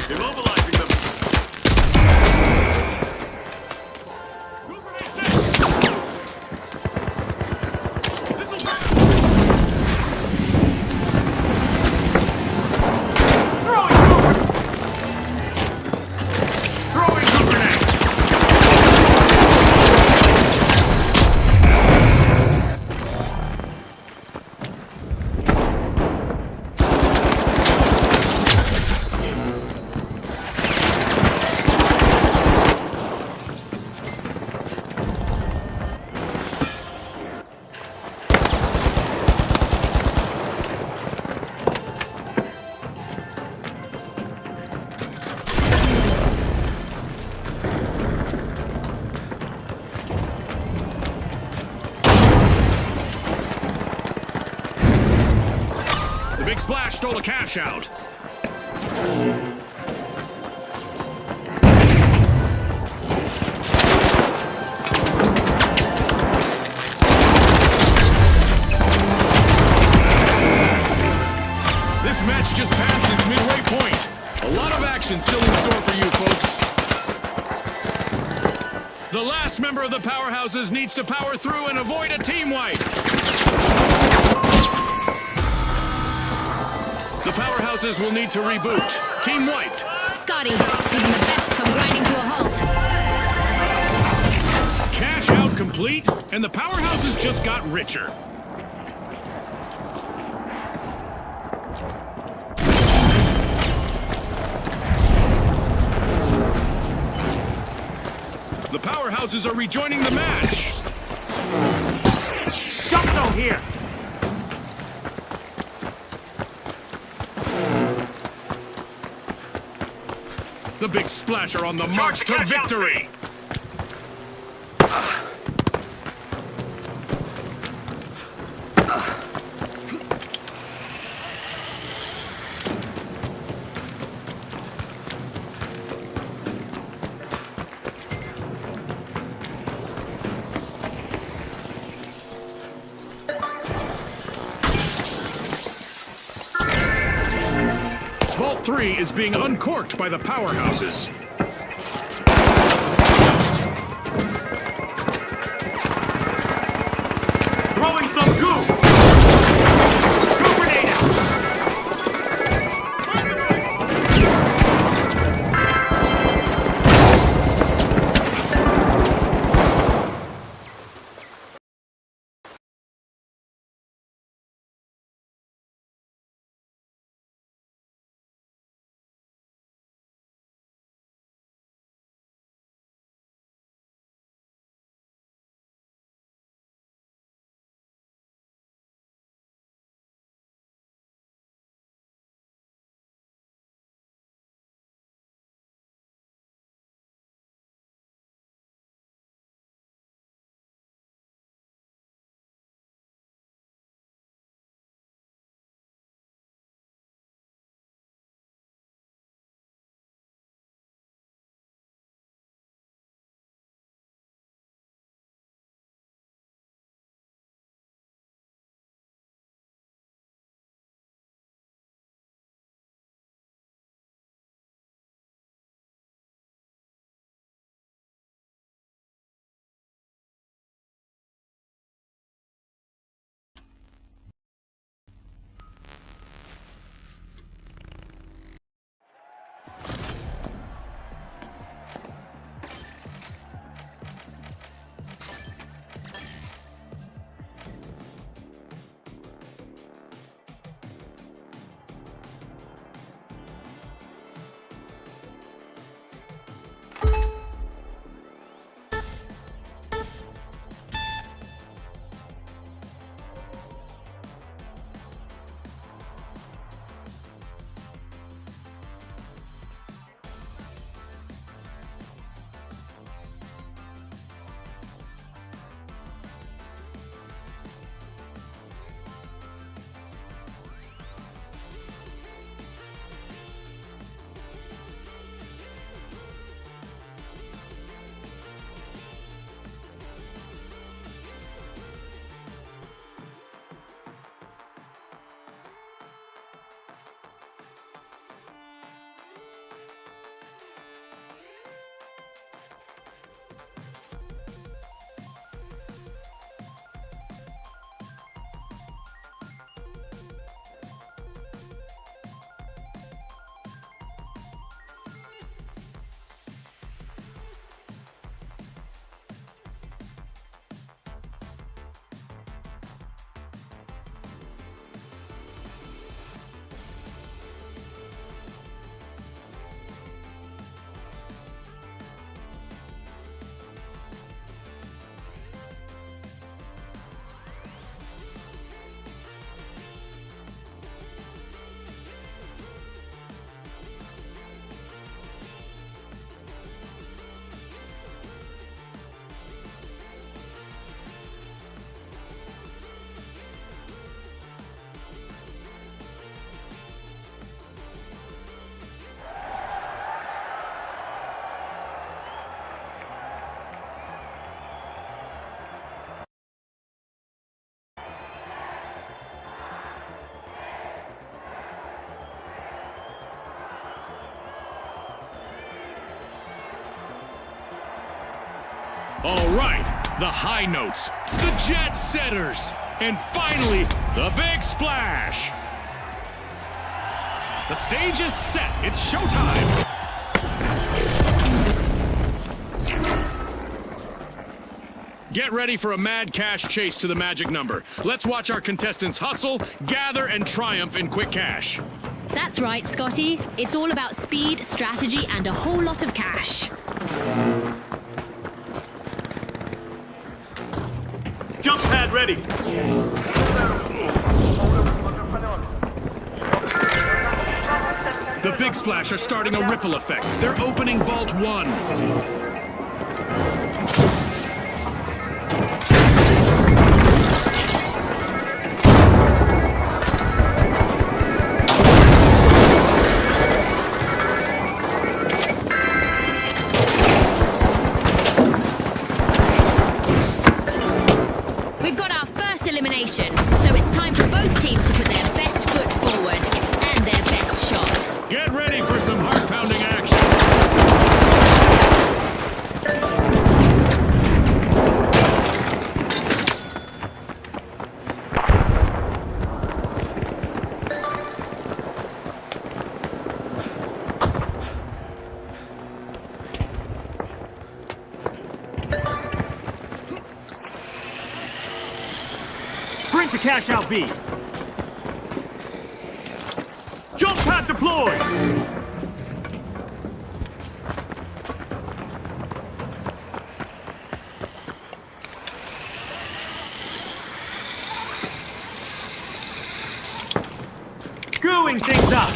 Immobilizing them. Blue grenade set. This'll work. Throwing smoke. Throwing blue grenade. The Big Splash stole a cash out. This match just passed its midway point. A lot of action still in store for you folks. The last member of the powerhouses needs to power through and avoid a team wipe. The powerhouses will need to reboot. Team wiped. Scotty, even the best come grinding to a halt. Cash out complete, and the powerhouses just got richer. The powerhouses are rejoining the match. Jump zone here. The Big Splash are on the march to victory. Vault 3 is being uncorked by the powerhouses. Throwing some goo! Goo grenade out! All right, the high notes, the jet setters, and finally, the big splash. The stage is set. It's showtime. Get ready for a mad cash chase to the magic number. Let's watch our contestants hustle, gather, and triumph in quick cash. That's right, Scotty. It's all about speed, strategy, and a whole lot of cash. Jump pad ready! The Big Splash are starting a ripple effect. They're opening Vault 1. We've got our first elimination, so it's time for both teams to put their best foot forward and their best shot. Get ready. Sprint to cash out B. Jump pad deployed. Gooing things up.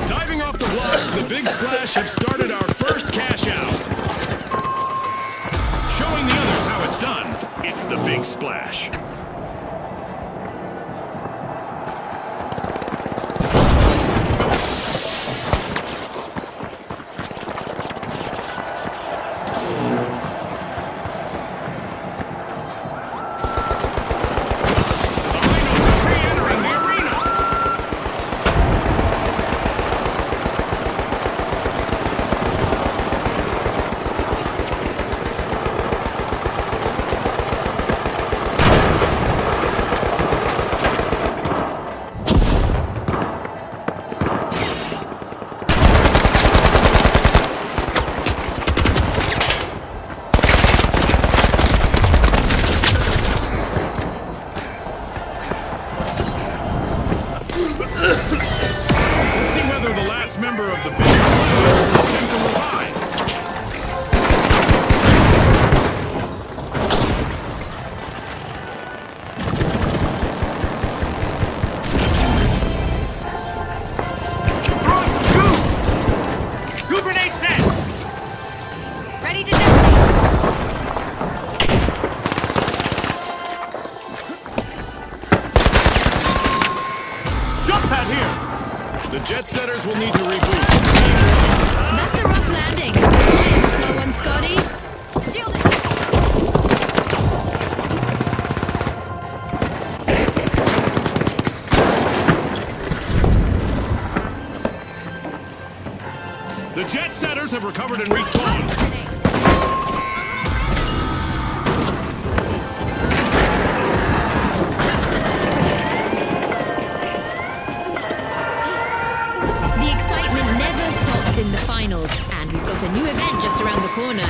Diving off the blocks, the Big Splash have started our first cash out. Showing the others how it's done. It's the Big Splash. The Rhinos are re-entering the arena. Let's see whether the last member of the Big Splash will attempt to revive. Throwing some goo. Goo grenade set. Ready to detonate. Jump pad here. The jet setters will need to reboot. That's a rough landing. Slow one, Scotty. Shield it. The jet setters have recovered and respawned. The excitement never stops in the finals, and we've got a new event just around the corner.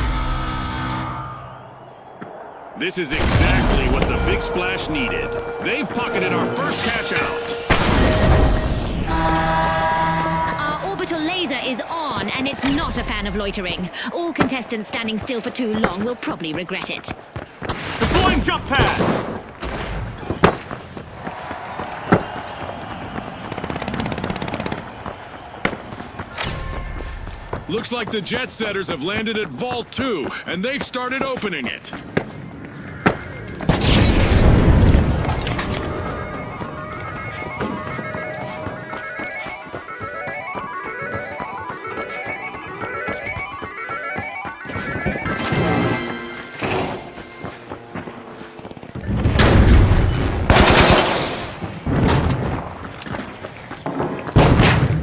This is exactly what the Big Splash needed. They've pocketed our first cash out. Our orbital laser is on, and it's not a fan of loitering. All contestants standing still for too long will probably regret it. Deploying jump pad. Looks like the jet setters have landed at Vault 2, and they've started opening it.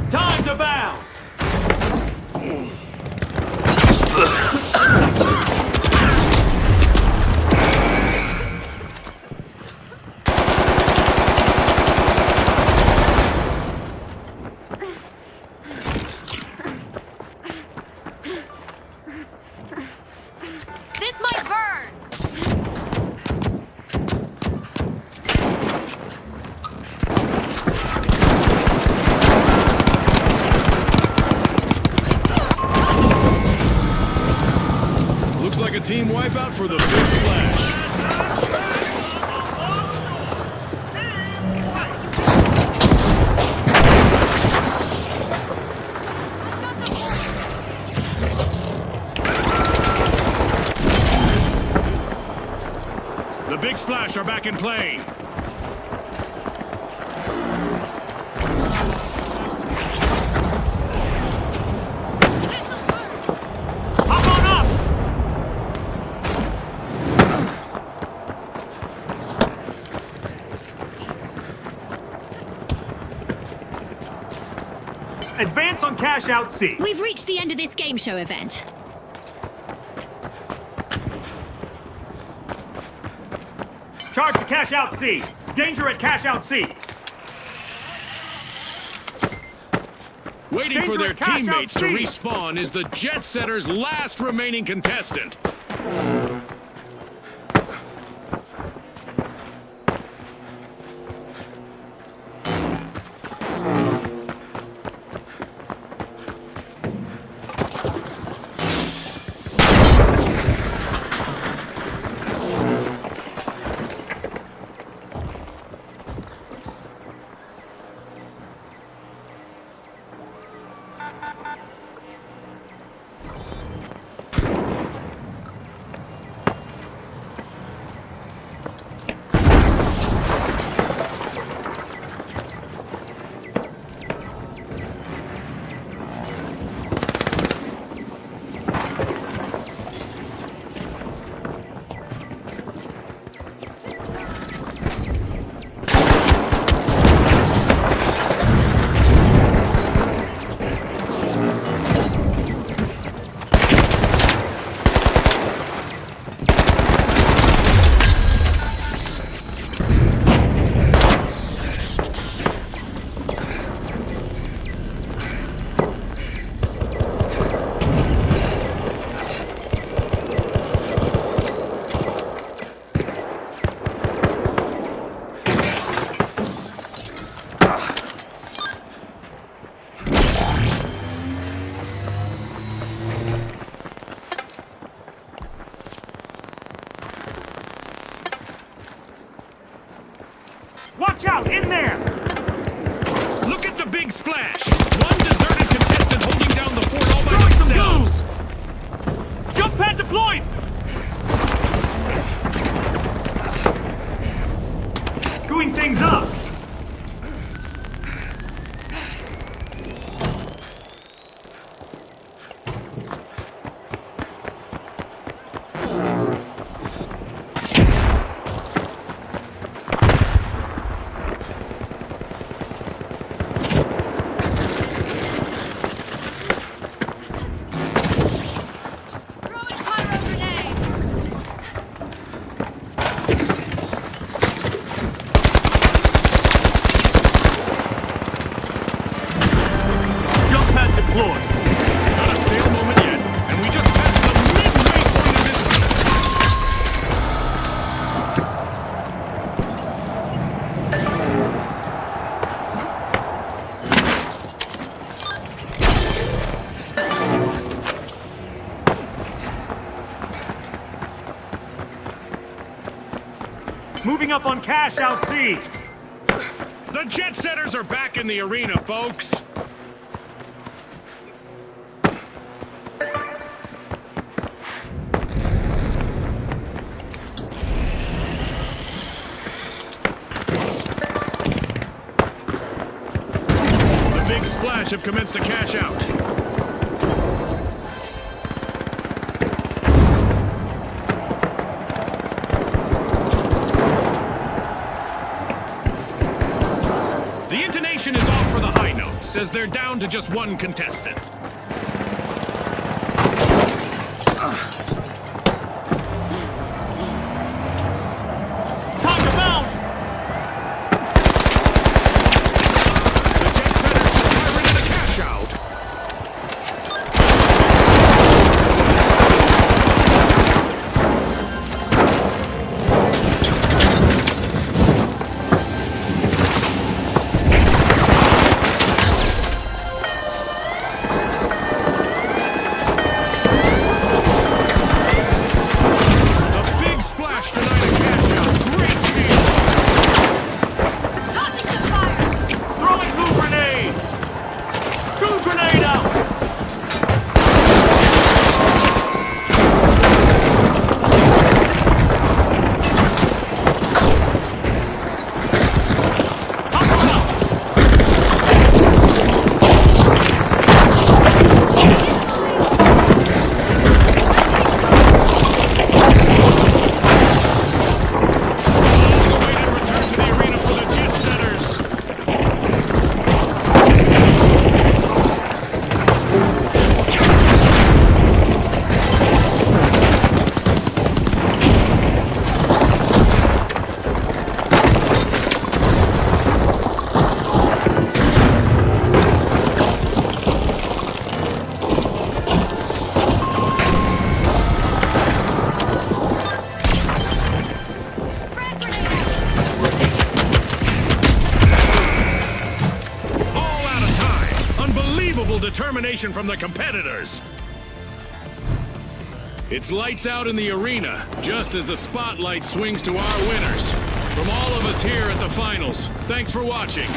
Time to bounce. This might burn! Looks like a team wipeout for the Big Splash. The Big Splash are back in play. Hop on up. Advance on cash out C. We've reached the end of this game show event. Charge to cash out C. Danger at cash out C. Waiting for Danger their at cash out teammates to C. respawn is the Jet Setter's last remaining contestant. Watch out! In there! Look at the big splash! One deserted contestant holding down the fort all by Throwing some themselves! Jump pad deployed! Screwing things up! Not a stale moment yet, and we just passed the midway point of this. Moving up on cash out C. The Jet Setters are back in the arena, folks. The big splash have commenced to cash out. The intonation is off for the high notes, as they're down to just one contestant. Time to bounce! The Jet Setters are firing in a cash out. unbelievable determination from the competitors. It's lights out in the arena, just as the spotlight swings to our winners. From all of us here at the finals, thanks for watching.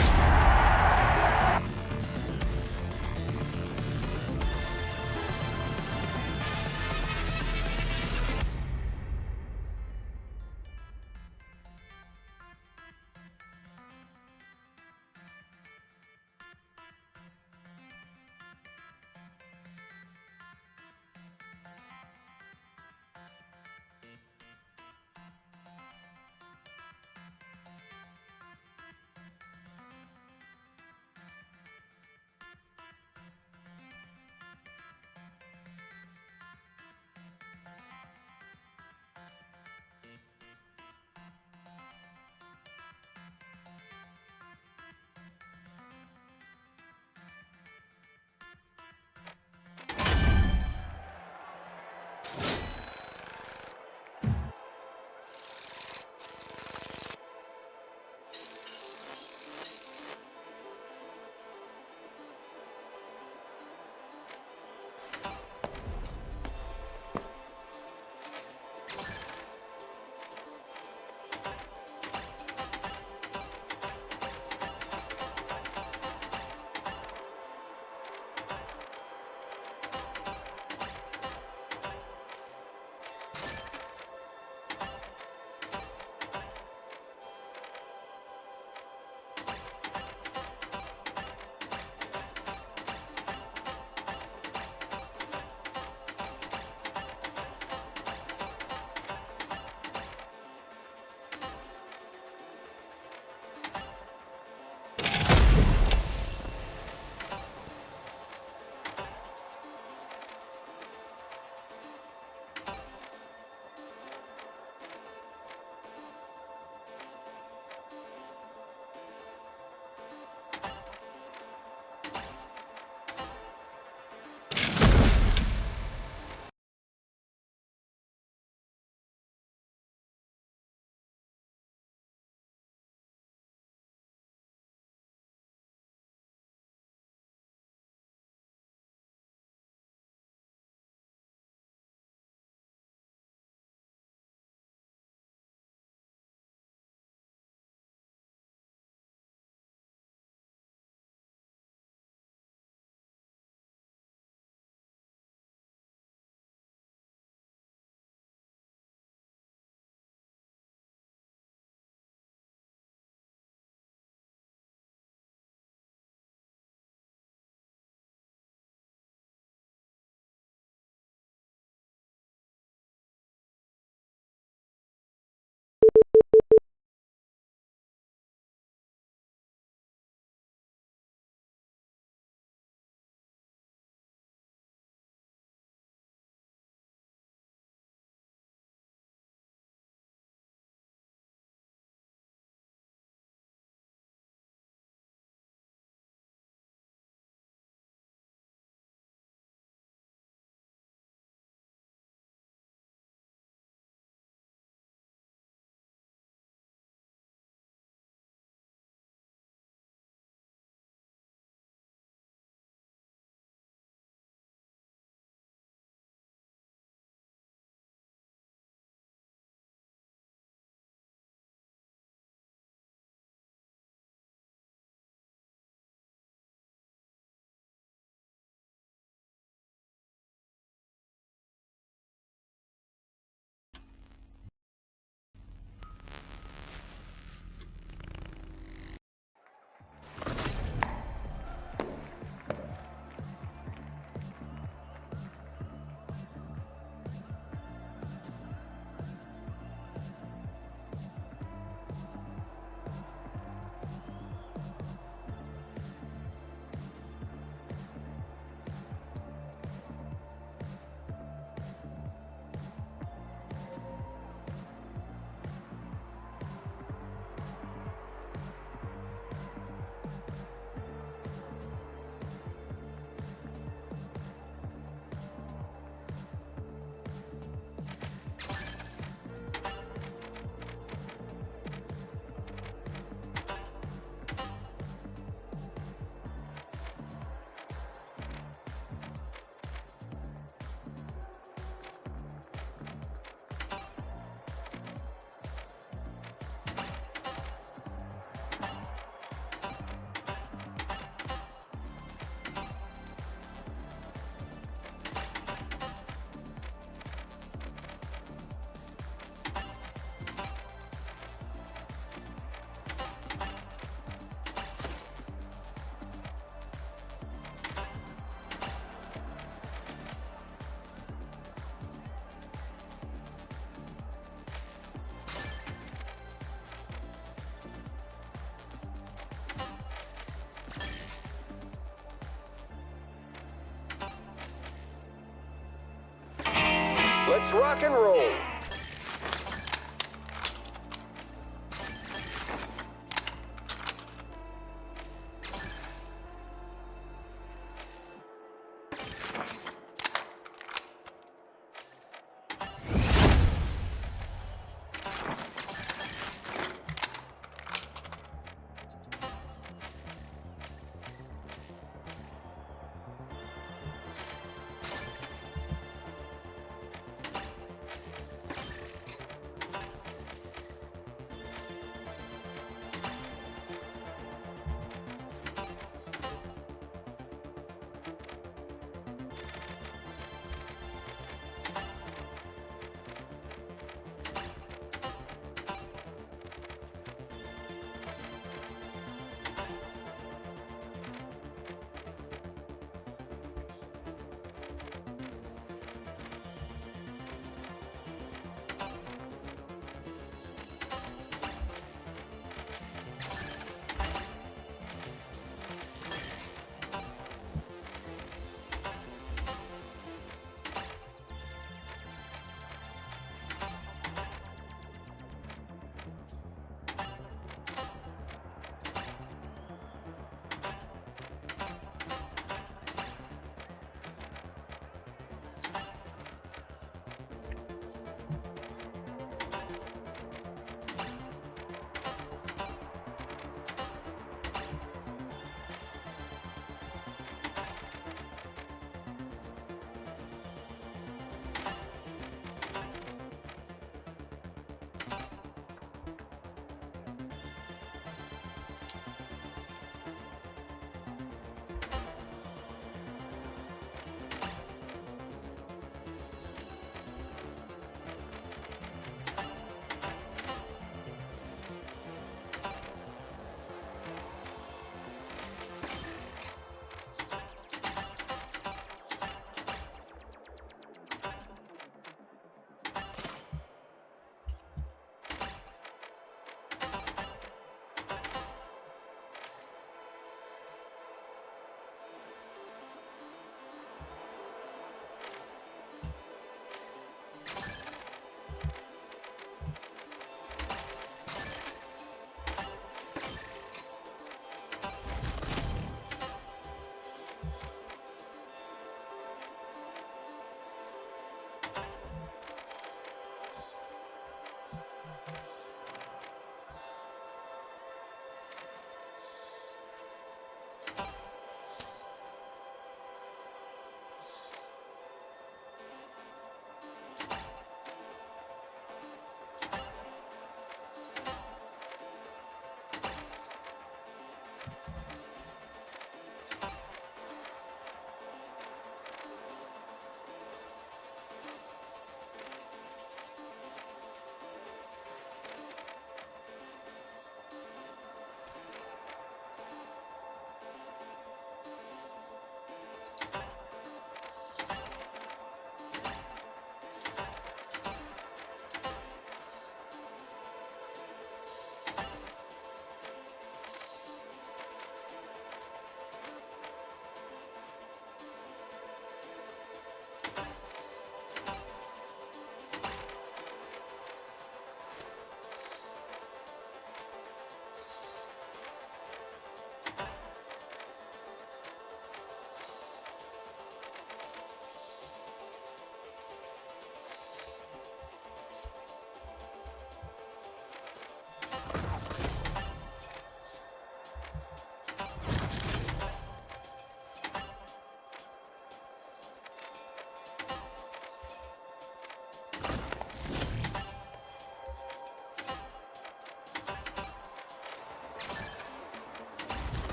Let's rock and roll.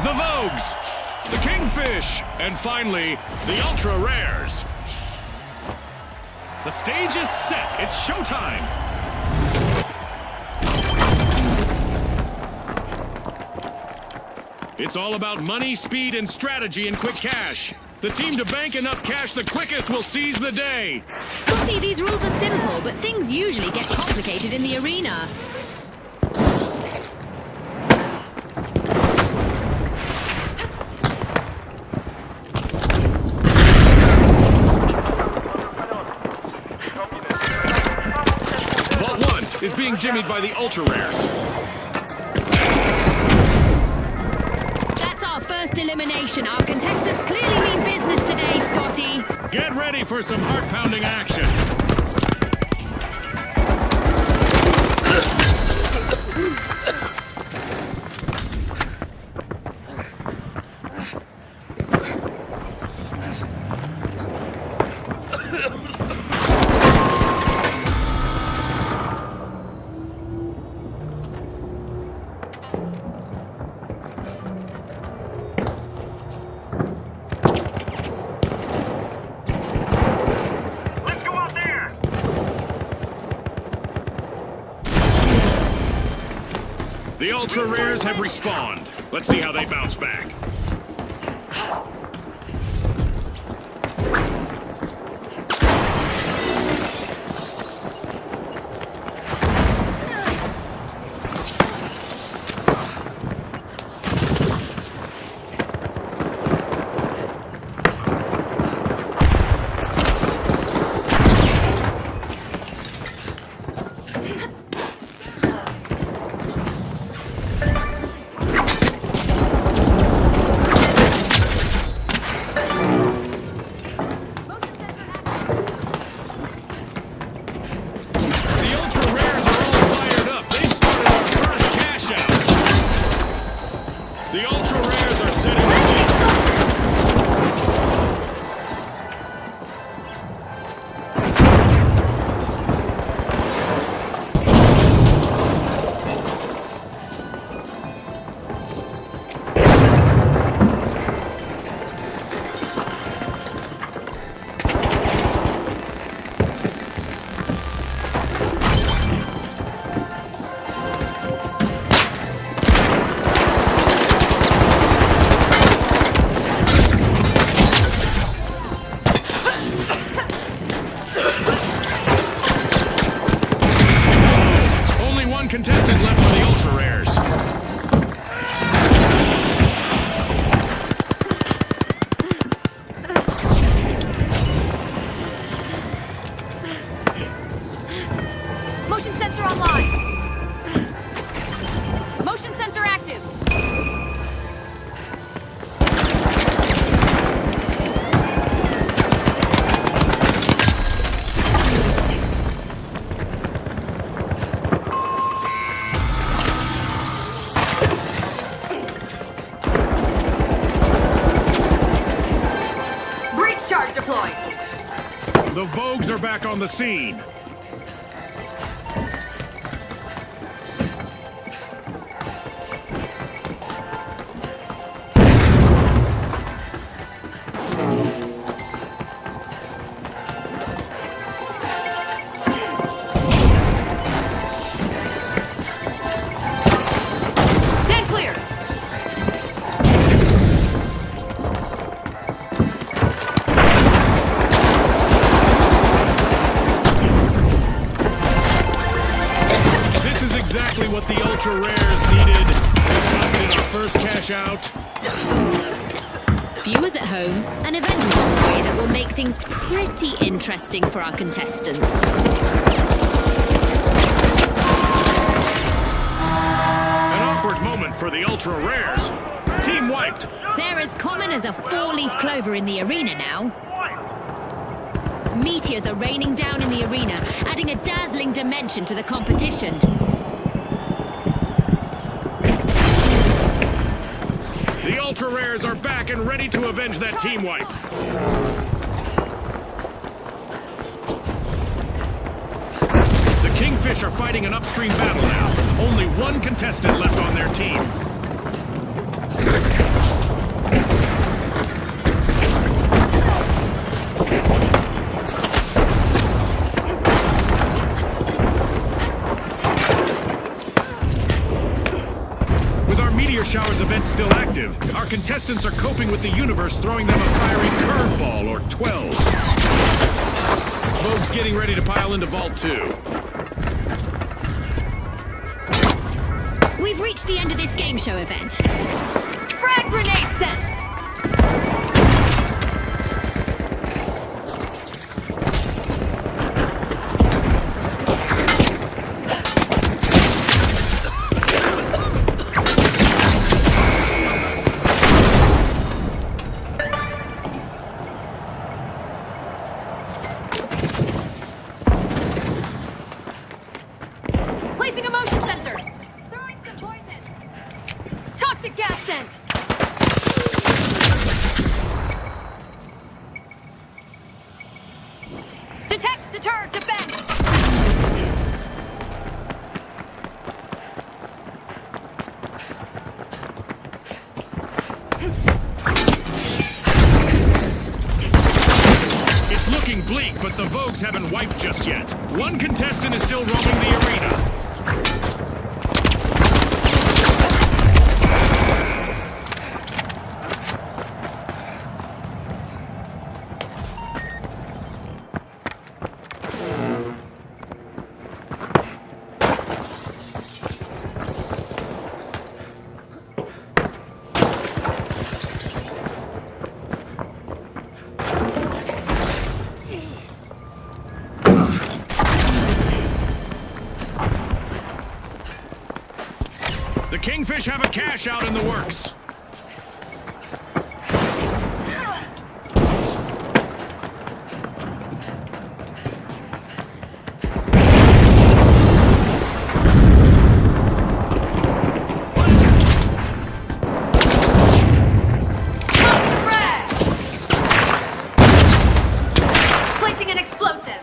the Vogues, the Kingfish, and finally, the Ultra Rares. The stage is set. It's showtime. It's all about money, speed, and strategy in quick cash. The team to bank enough cash the quickest will seize the day. Scotty, these rules are simple, but things usually get complicated in the arena. Vault 1 is being jimmied by the Ultra Rares. That's our first elimination. Our contestants clearly mean business today, Scotty. Get ready for some heart-pounding action. Let's go out there! The Ultra Rares have respawned. Let's see how they bounce back. The Ultra Rares are all fired up. They've started our first cash out. The Ultra Rares are setting the pace. Only one contestant left for the Ultra Rares. Motion sensor online. Motion sensor active. Breach charge deployed. The Vogues are back on the scene. Stand clear. This is exactly what the Ultra Rares needed. They've pocketed our first cash out. Viewers at home, an event is on the way that will make things pretty interesting for our contestants. An awkward moment for the Ultra Rares. Team wiped. They're as common as a four-leaf clover in the arena now. Meteors are raining down in the arena, adding a dazzling dimension to the competition. The Ultra Rares are back and ready to avenge that team wipe. The Kingfish are fighting an upstream battle now. Only one contestant left on their team. meteor shower's event still active, our contestants are coping with the universe throwing them a fiery curveball or 12. Vogue's getting ready to pile into Vault 2. We've reached the end of this game show event. Frag grenade sent! Placing a motion sensor! Throwing some poison! Toxic gas sent! Detect, deter, defend! It's looking bleak, but the Vogues haven't wiped just yet. One contestant is still roaming the arena. The Kingfish have a cash out in the works. Placing an explosive!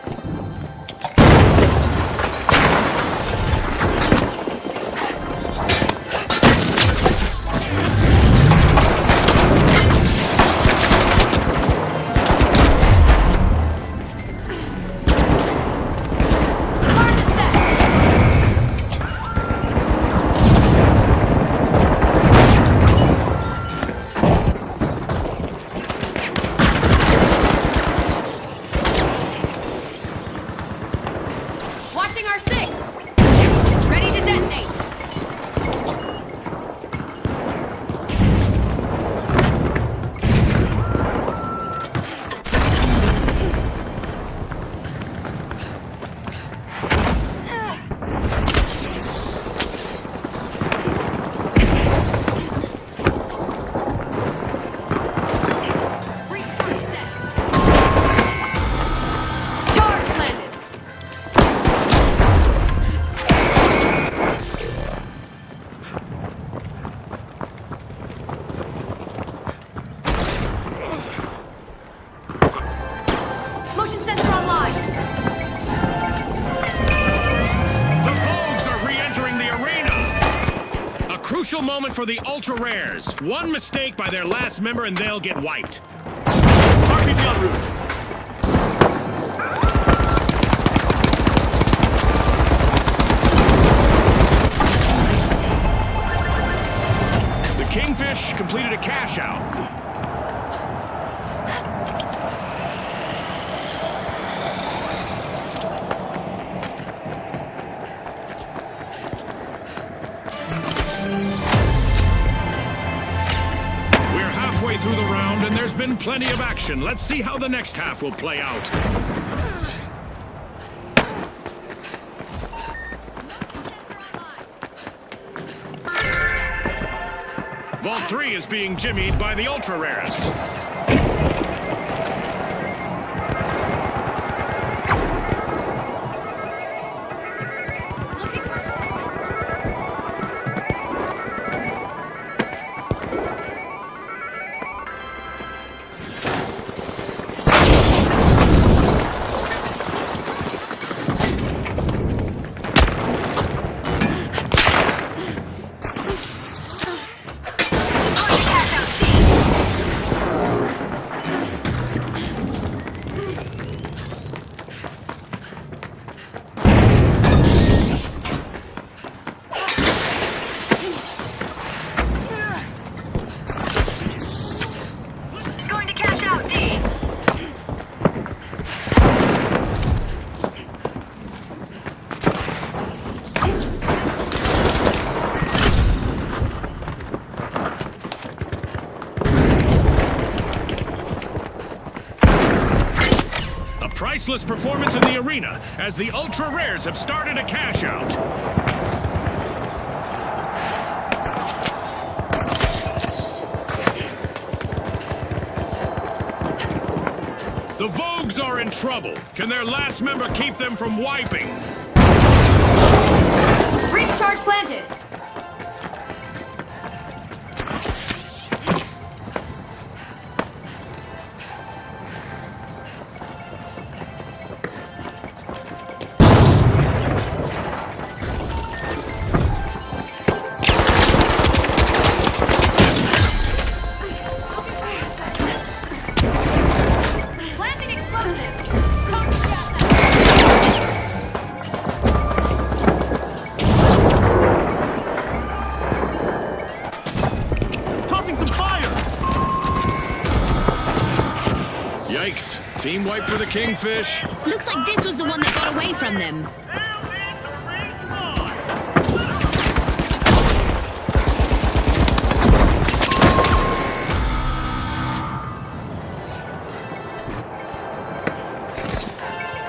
Watching our six! Ready to detonate! Breach point set! Charge landed! Motion sensor online! The Vogues are re-entering the arena! A crucial moment for the Ultra Rares. One mistake by their last member and they'll get wiped. RPG en route. The Kingfish completed a cash out. We're halfway through the round and there's been plenty of action. Let's see how the next half will play out. Vault 3 is being jimmied by the Ultra Rares. Looking for useless performance in the arena, as the ultra rares have started a cash out. The Vogues are in trouble. Can their last member keep them from wiping? Breach charge planted. Planting explosive. Tossing some fire! Yikes. Team wipe for the Kingfish. Looks like this was the one that got away from them. They'll need to respawn!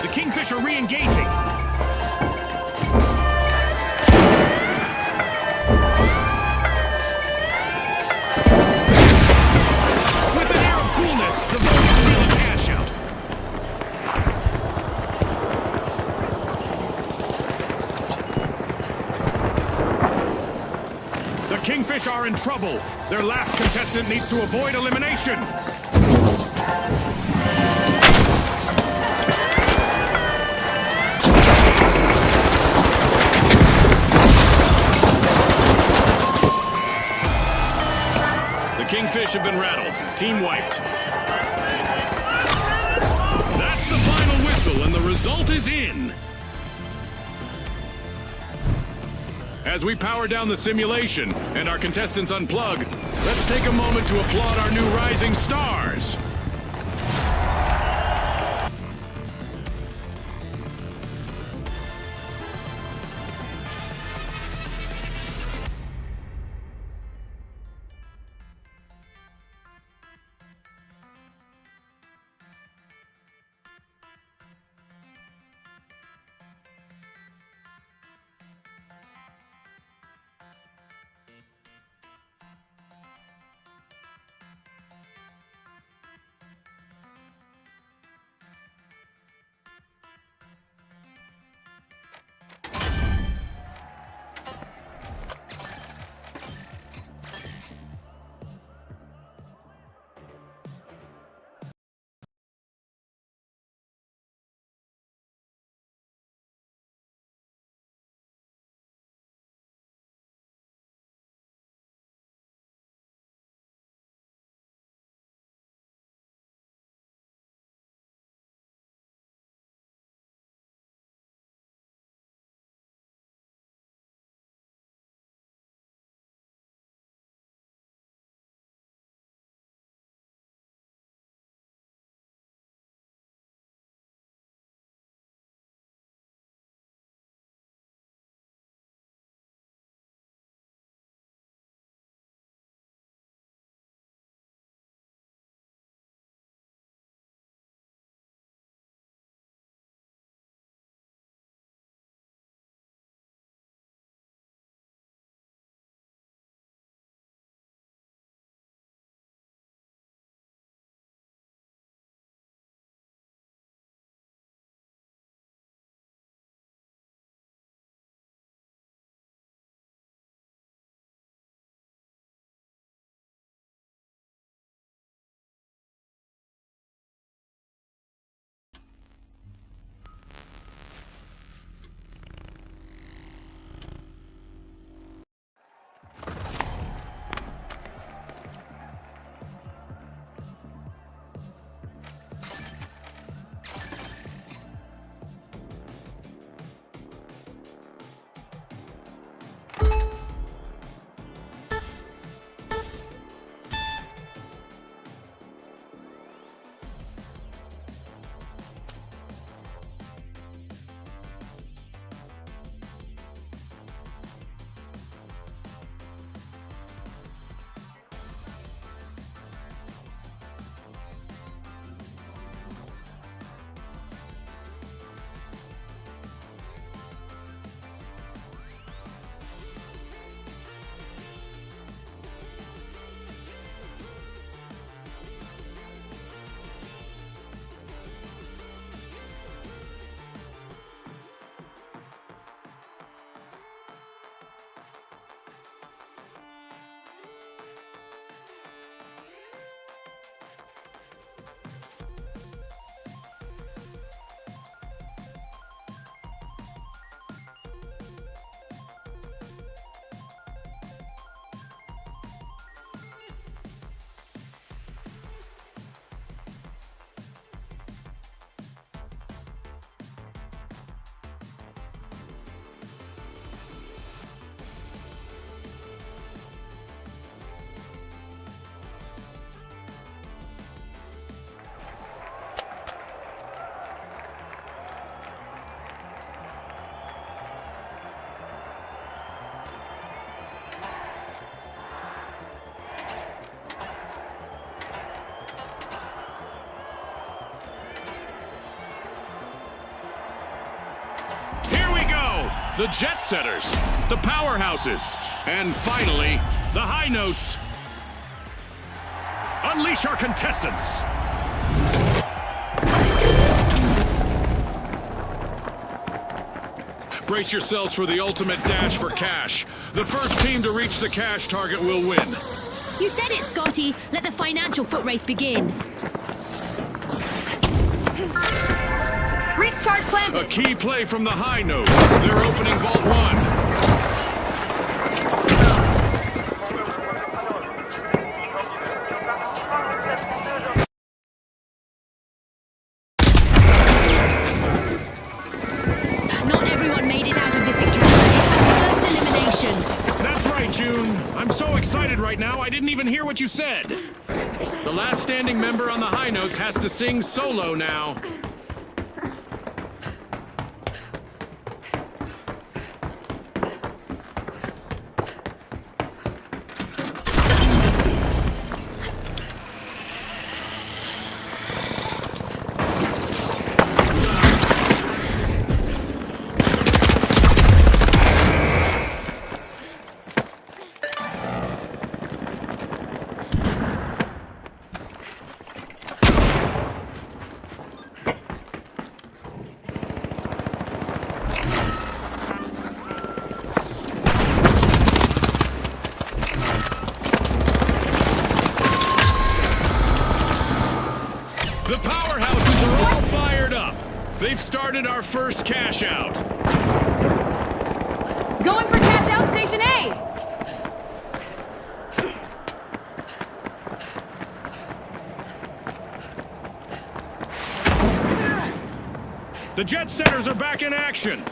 The Kingfish are re-engaging. With an air of coolness, the Vogues steal a cash out. The Kingfish are in trouble. Their last contestant needs to avoid elimination. The Kingfish have been rattled. Team wiped. That's the final whistle, and the result is in. As we power down the simulation and our contestants unplug, let's take a moment to applaud our new rising stars. the jet setters, the powerhouses, and finally, the high notes. Unleash our contestants. Brace yourselves for the ultimate dash for cash. The first team to reach the cash target will win. You said it, Scotty. Let the financial foot race begin. Breach charge planted. A key play from the high notes. They're opening Vault 1. Not everyone made it out of this encounter. It's our first elimination. That's right, June. I'm so excited right now, I didn't even hear what you said. The last standing member on the high notes has to sing solo now. The powerhouses are all fired up. They've started our first cash out. Going for cash out, Station A! The jet setters are back in action.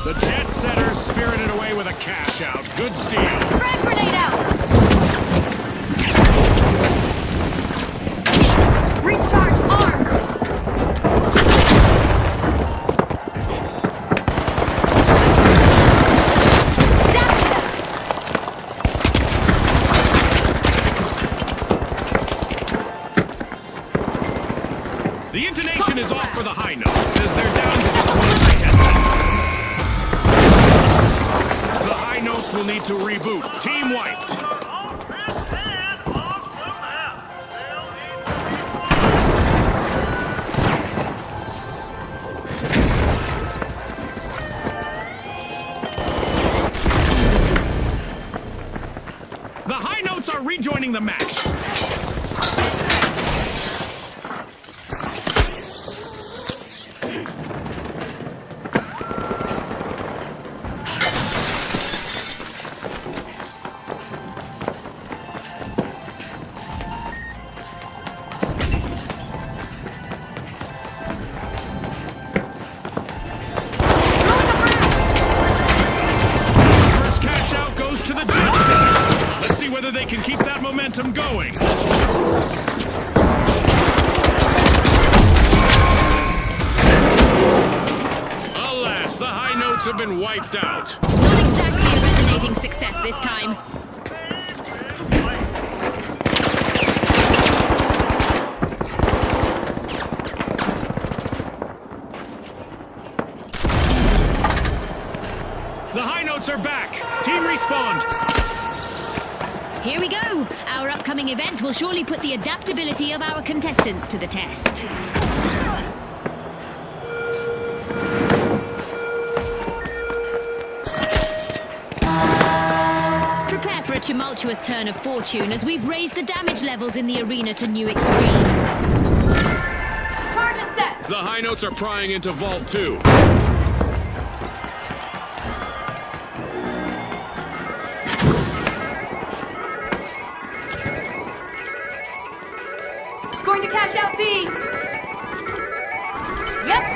The jet setters spirited away with a cash out. Good steal. Frag grenade out! Breach charge armed! The intonation is off for the high notes as they're down to just one contestant. The high notes will need to reboot. Team wiped. Off this hand, off the map. They'll need to The high notes are rejoining the match. First cash out goes to the jet setters. Let's see whether they can keep that momentum going. Alas, the high notes have been wiped out. Not exactly a resonating success this time. The high notes are back. Team respawned. Here we go. Our upcoming event will surely put the adaptability of our contestants to the test. Prepare for a tumultuous turn of fortune as we've raised the damage levels in the arena to new extremes. Charge is set. The high notes are prying into Vault 2. Going to cash out B. Yep.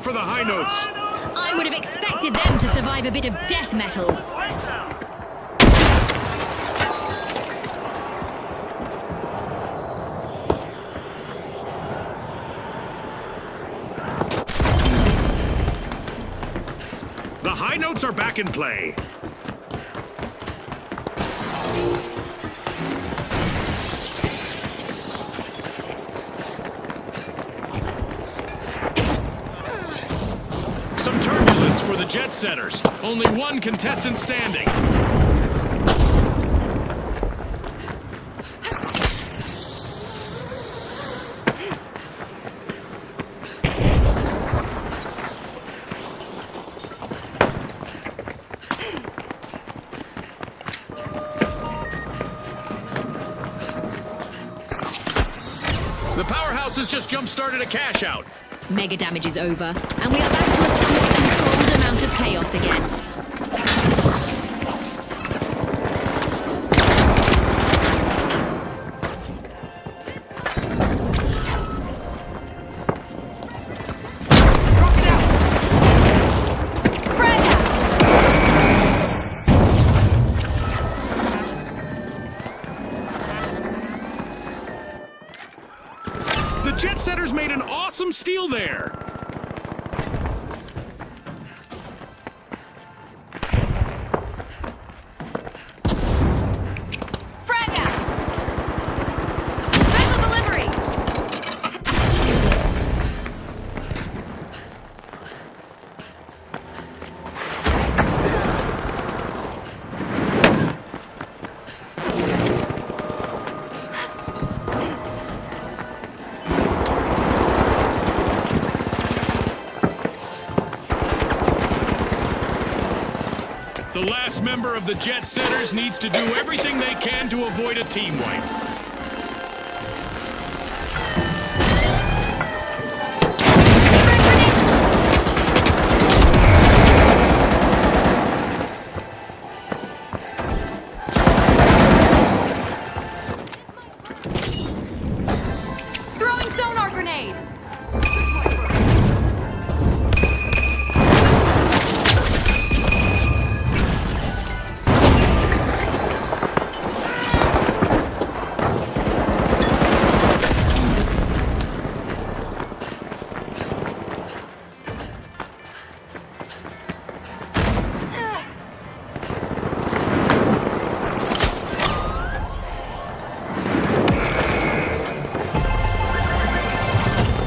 for the high notes. I would have expected them to survive a bit of death metal. Lights out. The high notes are back in play. Some turbulence for the jet setters. Only one contestant standing. The powerhouse has just jump-started a cash out. Mega damage is over, and we are back to a somewhat controlled amount of chaos again. Frag out! The jet setters made an awesome steal there. Frag out! Special delivery! The last member of the jet setters needs to do everything they can to avoid a team wipe. Throwing sonar grenade!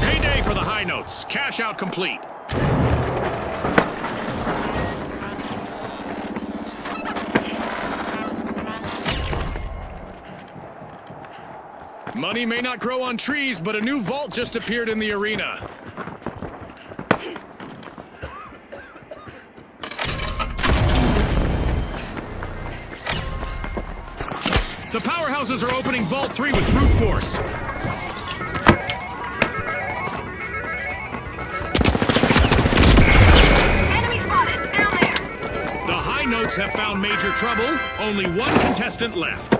Payday for the high notes. Cash out complete. Money may not grow on trees, but a new vault just appeared in the arena. The powerhouses are opening Vault 3 with brute force. Enemy spotted! Down there! The high notes have found major trouble. Only one contestant left.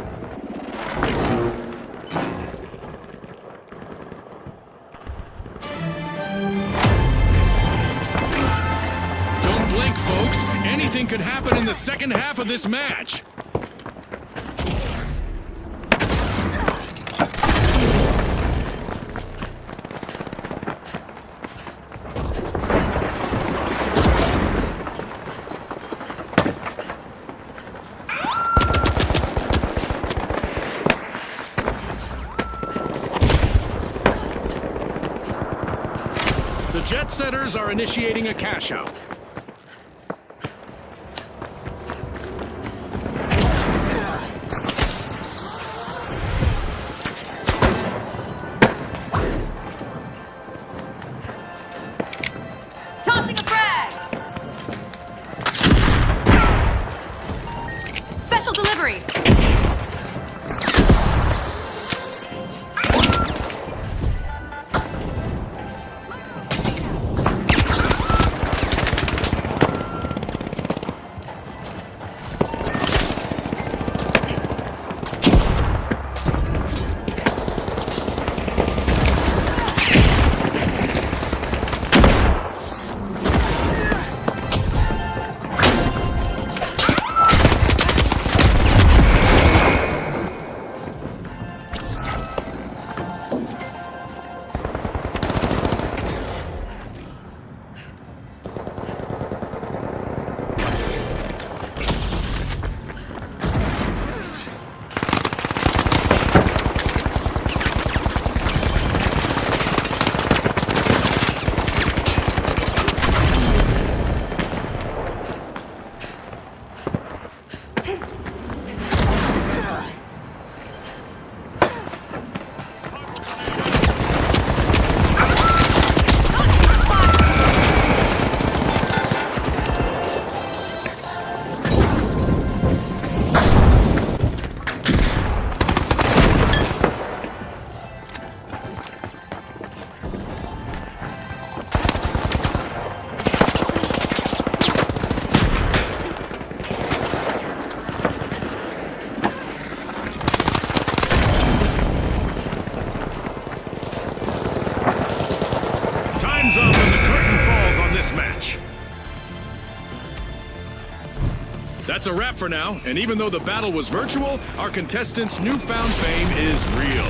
Don't blink, folks. Anything could happen in the second half of this match. The jet setters are initiating a cash out. Tossing a frag! Special delivery! That's a wrap for now, and even though the battle was virtual, our contestants' newfound fame is real.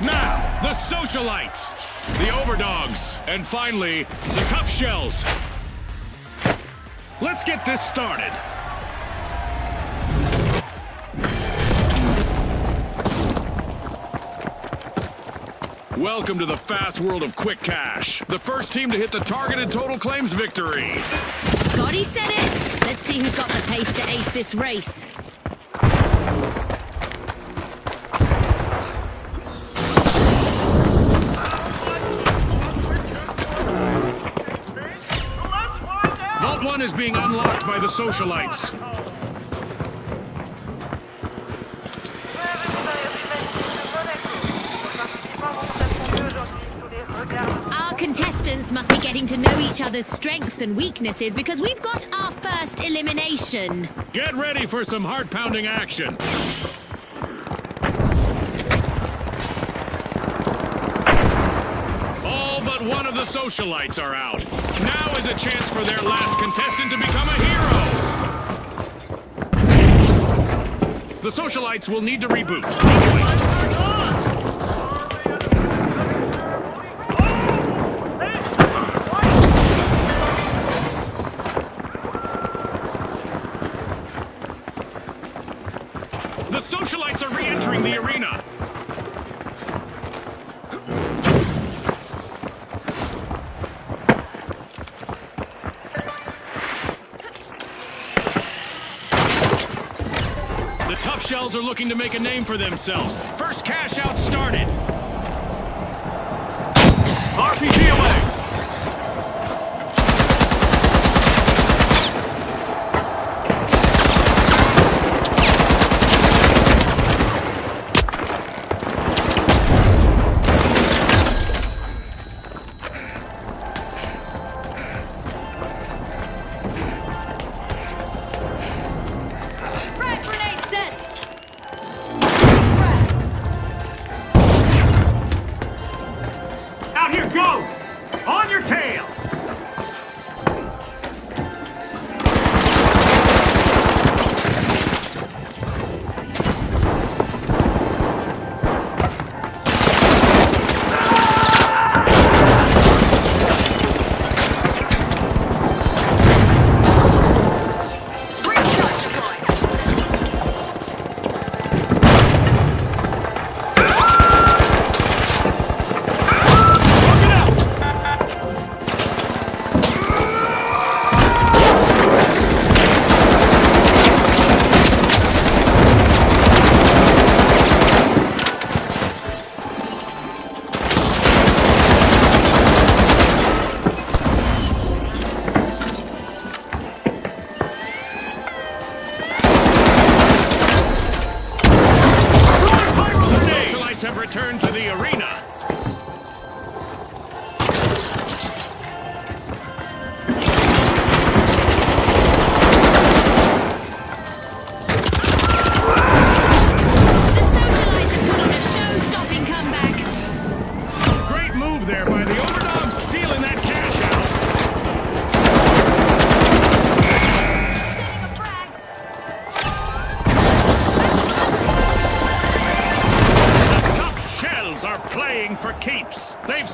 Now, the socialites, the overdogs, and finally, the tough shells. Let's get this started. Welcome to the fast world of quick cash. The first team to hit the targeted total claims victory. Scotty said it. Let's see who's got the pace to ace this race. Vault 1 is being unlocked by the socialites. Our contestants must be getting to know each other's strengths and weaknesses because we've got our first elimination. Get ready for some heart-pounding action. All but one of the socialites are out. Now is a chance for their last contestant to become a hero. The socialites will need to reboot. Take point. The socialites are re-entering the arena. The tough shells are looking to make a name for themselves. First cash out started. RPG away.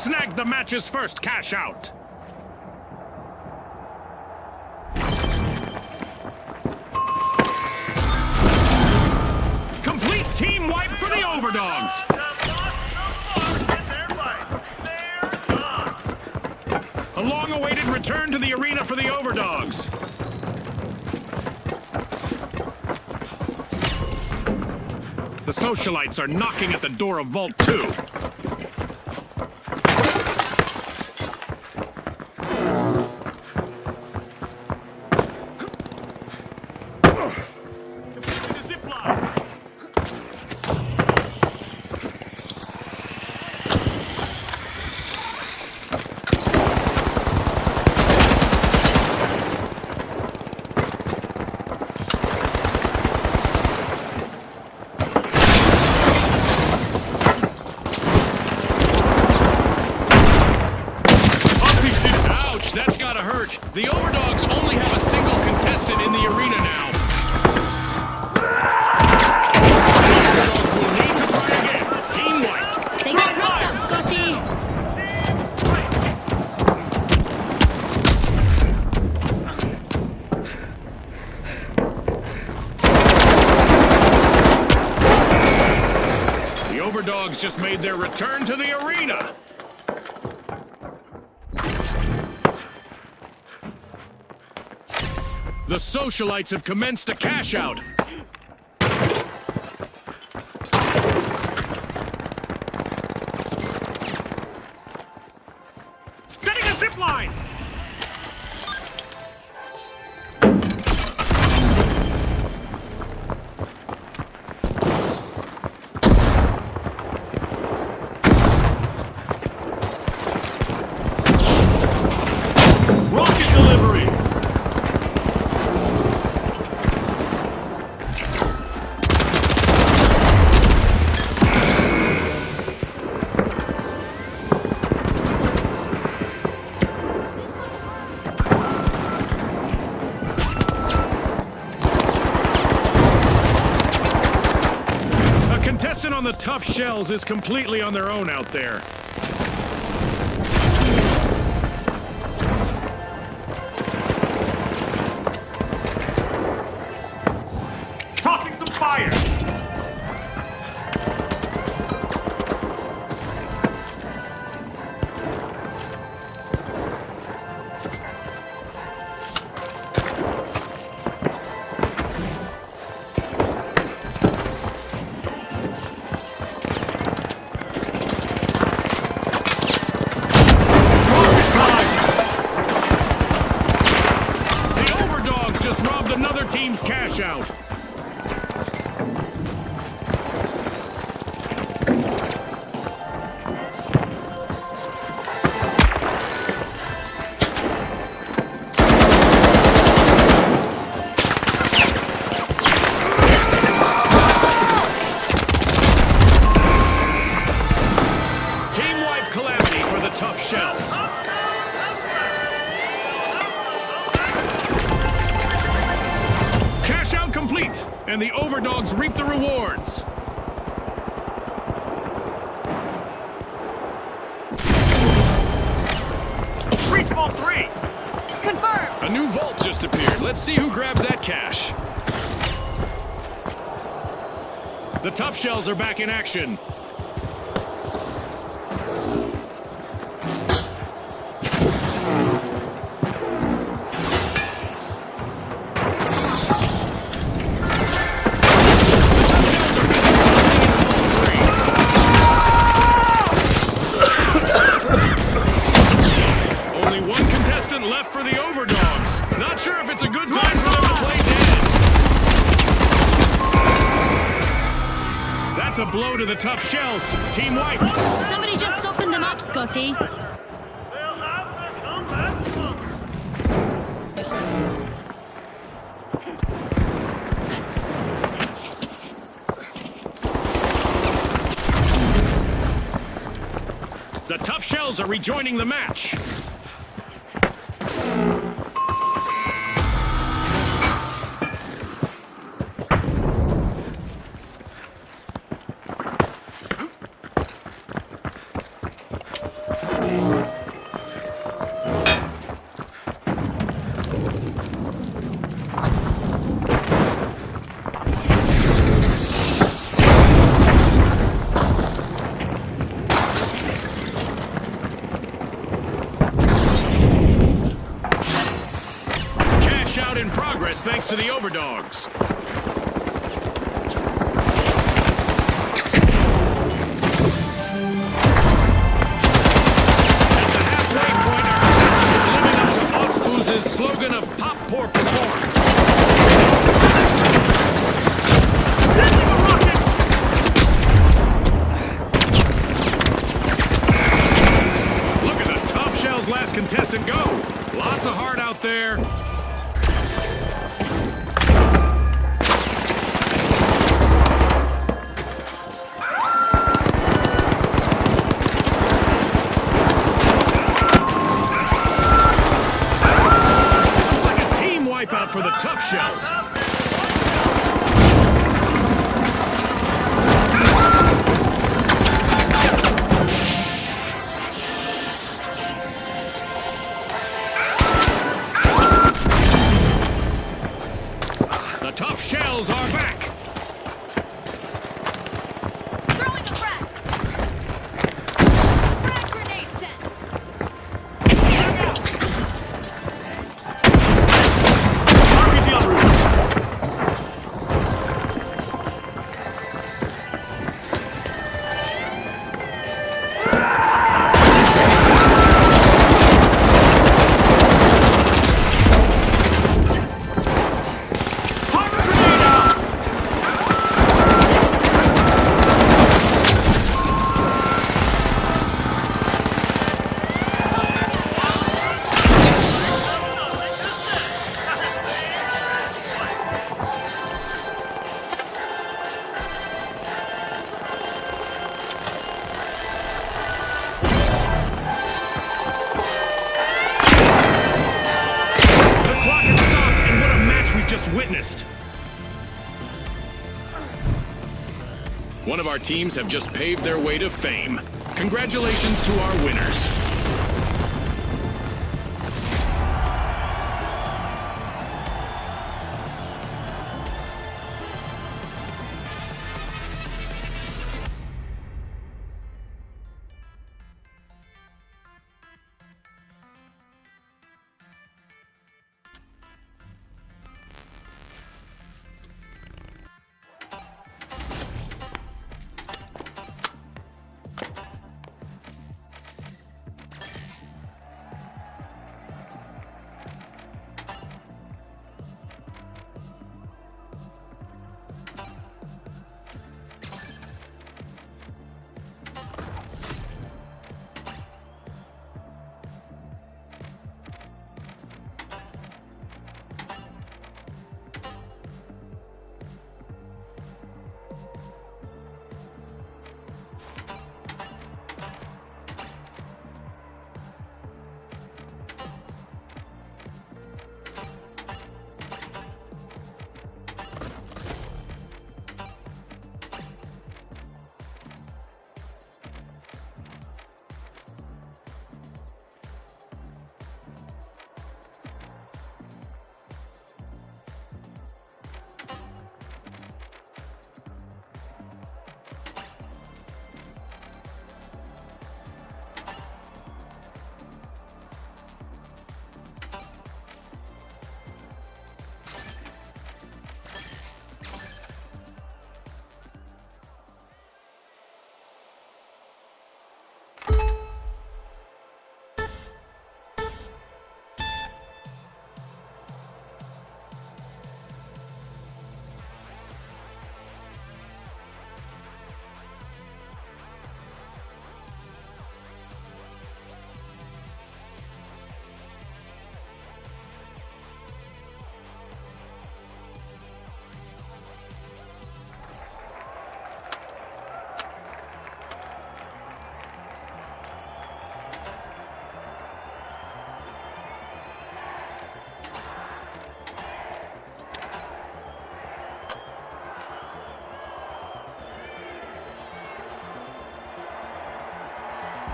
snagged the match's first cash out. Complete team wipe for the Overdogs. A long-awaited return to the arena for the Overdogs. The socialites are knocking at the door of Vault 2. That's gotta hurt. The Overdogs only have a single contestant in the arena now. The Overdogs will need to try again. Team white. They got roughed up, Scotty. The Overdogs just made their return to the arena. The socialites have commenced a cash out. Setting a zip line. Rocket delivery. Contestant on the tough shells is completely on their own out there. Tossing some fire! Another team's cash out. Team wipe calamity for the tough shells. Complete, and the Overdogs reap the rewards. Reach Vault 3! Confirmed! A new vault just appeared. Let's see who grabs that cash. The tough shells are back in action. Left for the Overdogs. Not sure if it's a good time for them to play dead. That's a blow to the tough shells. Team wiped. Somebody just softened them up, Scotty. They'll have to come back stronger. The tough shells are rejoining the match. push out in progress thanks to the overdogs. At the halfway point, our contestants are living up to Osboo's slogan of pop, poor, perform. Sending a rocket! Look at the Tough Shell's last contestant go. Lots of heart out there. Looks like a team wipeout for the Tough Shells. The Tough Shells are back. Throwing a frag. Frag grenade set. RPG en route. Harbor grenade out! The clock has stopped, and what a match we've just witnessed. One of our teams have just paved their way to fame. Congratulations to our winners.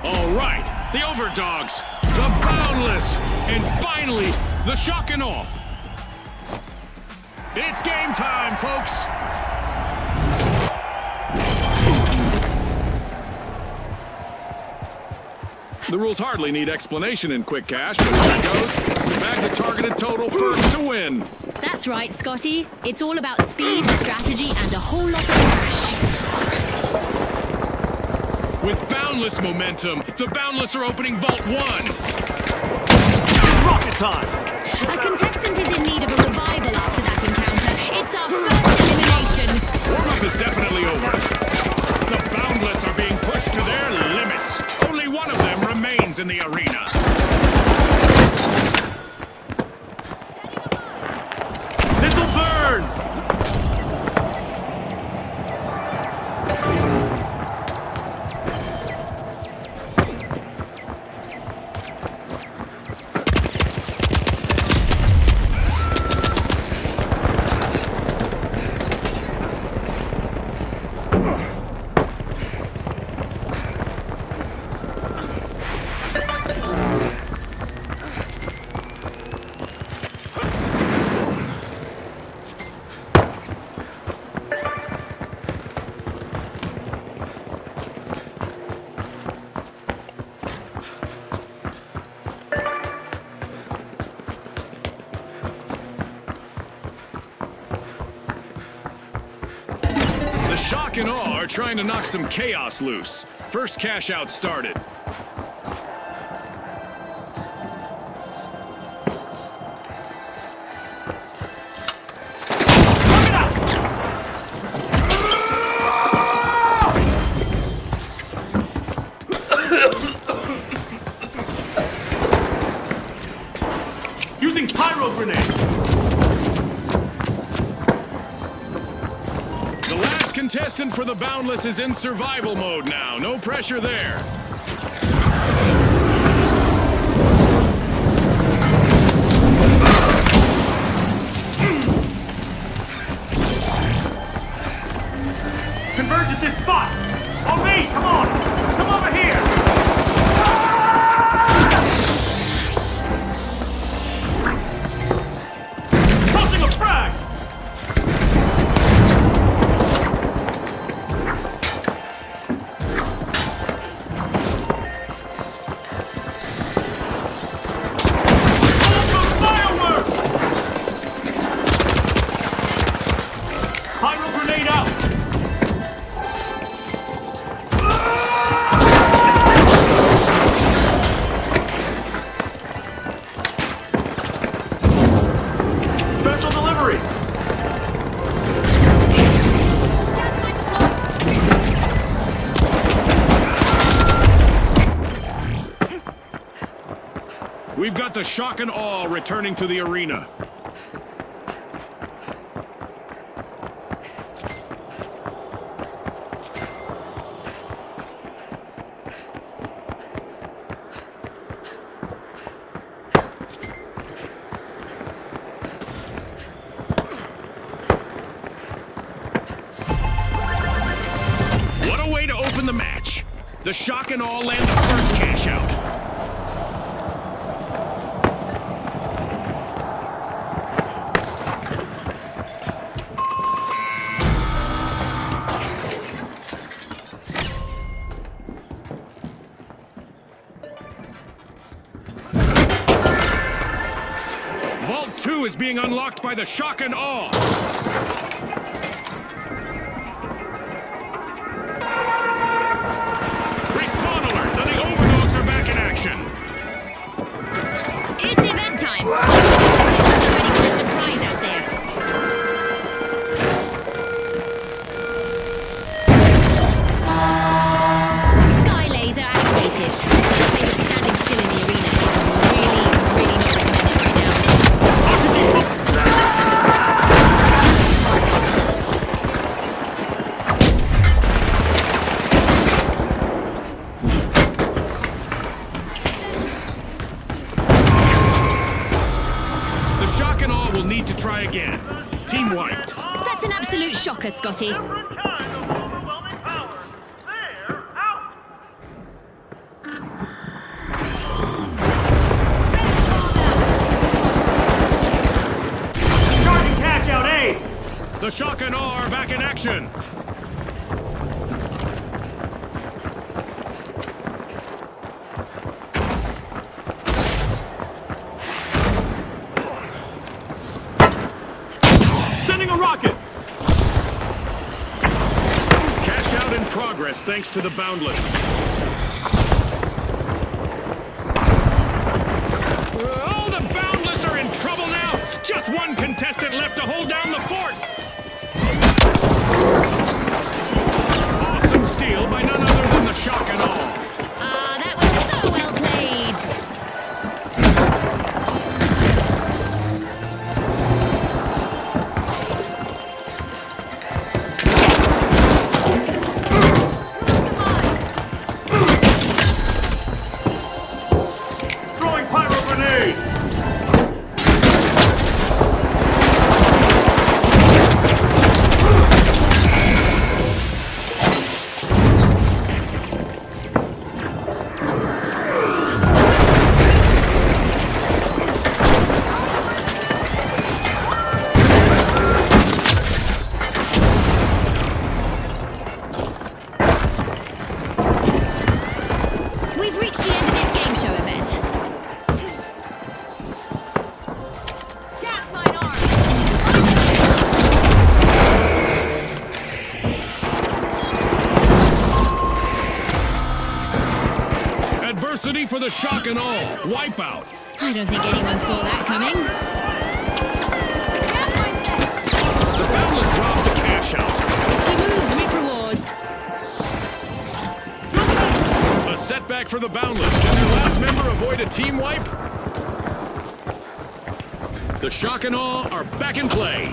All right, the overdogs, the boundless, and finally, the shock and awe. It's game time, folks. The rules hardly need explanation in Quick Cash, but here it goes. Bag the targeted total first to win. That's right, Scotty. It's all about speed, strategy, and a whole lot of cash. With boundless momentum, the Boundless are opening Vault 1. It's rocket time! A contestant is in need of a revival after that encounter. It's our first elimination. Warm-up is definitely over. The Boundless are being pushed to their limits. Only one of them remains in the arena. This'll burn! The Shock and Awe are trying to knock some chaos loose. First cash out started. Using pyro grenade! The last contestant for the Boundless is in survival mode now. No pressure there. Converge at this spot! On me! Come on! Come over here! Tossing a frag! Fireworks! Pyro grenade out! Special delivery! We've got the Shock and Awe returning to the arena. What a way to open the match. The Shock and Awe land the first cash out. Vault 2 is being unlocked by the Shock and Awe. Respawn alert! The Overdogs are back in action. It's event time. Contestants are ready for a surprise out there. Sky laser activated. I'd say that standing still in the arena is really not recommended right now. The Shock and Awe will need to try again. Team wiped. That's an absolute shocker, Scotty. Different kind of overwhelming power. They're out! Charging cash out, A! The Shock and Awe are back in action. Sending a rocket! Cash out in progress thanks to the Boundless. Oh, the Boundless are in trouble now! Just one contestant left to hold down the fort! Awesome steal by none other than the Shock and Awe. Ah, that was so well played. Throwing pyro grenade! We've reached the end of this game show event. Gas mine armed. Adversity for the Shock and Awe. Wipeout. I don't think anyone saw that coming. Gas mine set. The Boundless robbed the cash out. Risky moves reap rewards. A setback for the Boundless. Can their last member avoid a team wipe? The Shock and Awe are back in play.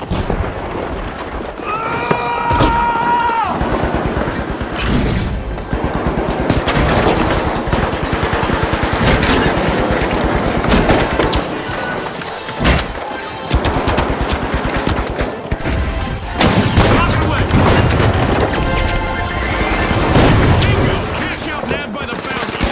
Rocket away! Bingo! Cash out nabbed by the Boundless.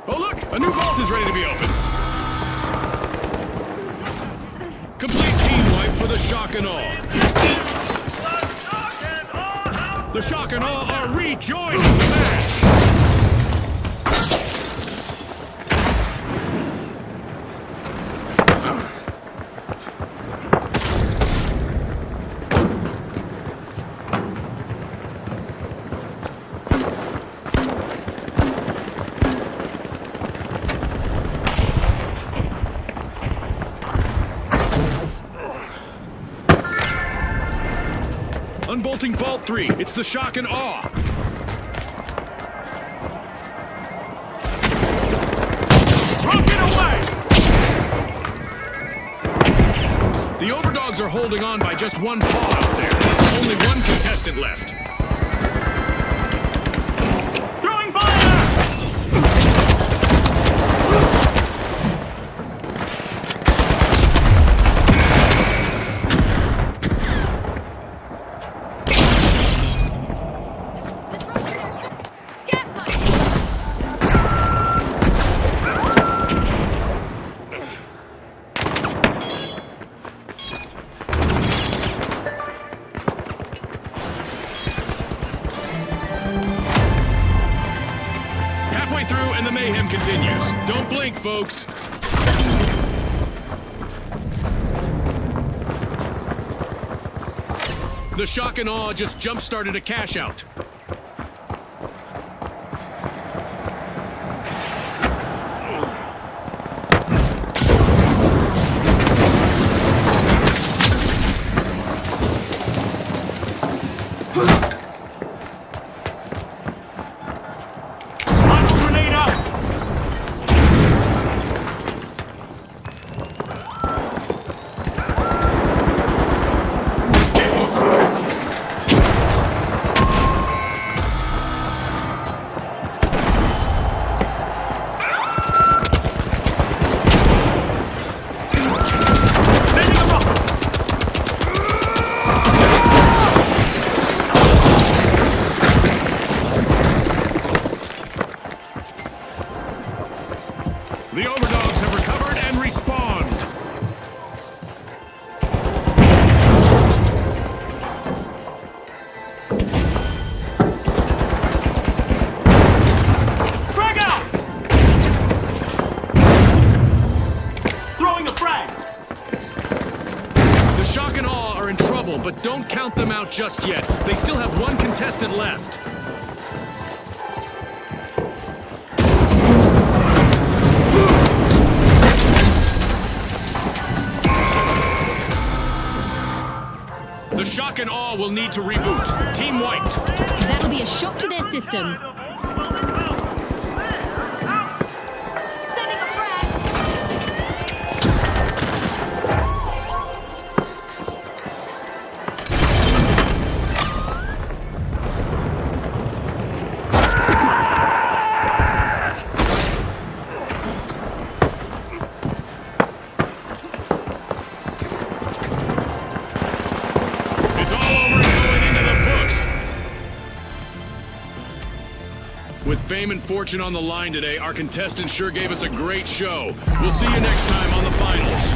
Oh look! A new vault is ready to be opened. Complete team wipe for the Shock and Awe. The Shock and Awe are rejoining the match. Unbolting Vault 3. It's the Shock and Awe. Rocket away! The Overdogs are holding on by just one paw out there. Only one contestant left. Throwing fire! Gas mine. Halfway through and the mayhem continues. Don't blink, folks. The Shock and Awe just jump-started a cash out. Pyro grenade out! Shock and Awe are in trouble, but don't count them out just yet. They still have one contestant left. The Shock and Awe will need to reboot. Team wiped. That'll be a shock to their system. Setting a frag. It's all over and going into the books. With fame and fortune on the line today, our contestants sure gave us a great show. We'll see you next time on the finals.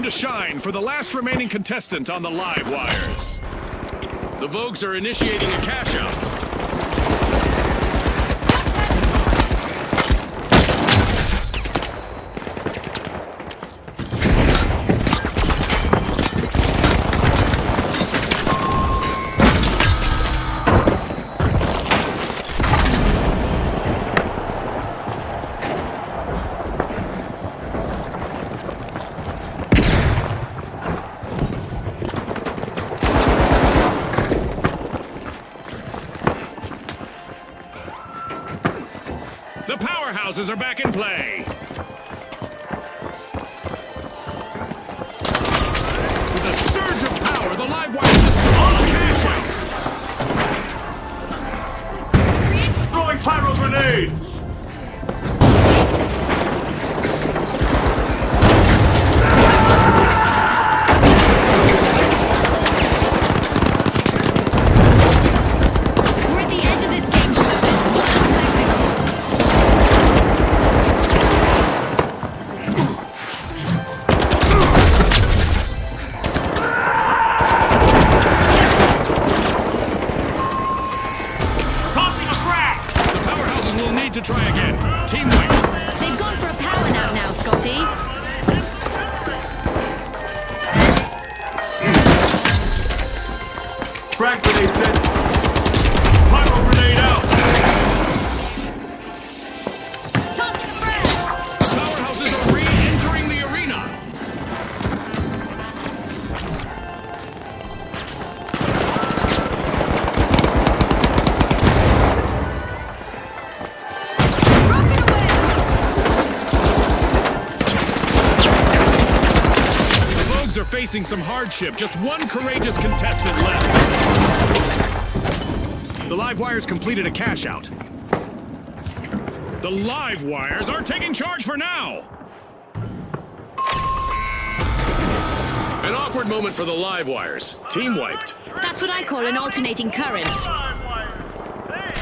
To shine for the last remaining contestant on the live wires. The Vogues are initiating a cash out. The powerhouses are back in play. With a surge of power, the live wires just on the cash out. Throwing pyro grenade! We're at the end of this game, Shepherd. What a spectacle. Tossing a frag! The powerhouses will need to try again. Team wipe. They've gone for a power nap now, Scotty. Frag grenade set. Pyro grenade out! Tossing a frag. Powerhouses are re-entering the arena. Rocket away. facing some hardship. Just one courageous contestant left. The live wires completed a cash out. The live wires are taking charge for now. An awkward moment for the live wires. Team wiped. That's what I call an alternating current. Live wires. Hey,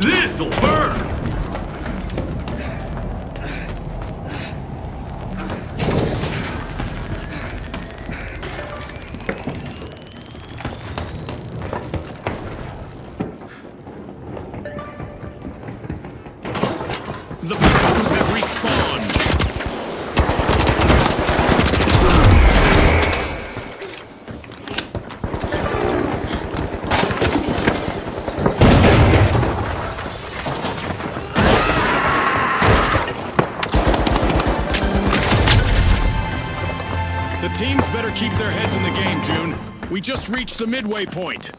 This'll burn! The powers have respawned! The teams better keep their heads in the game, June. We just reached the midway point.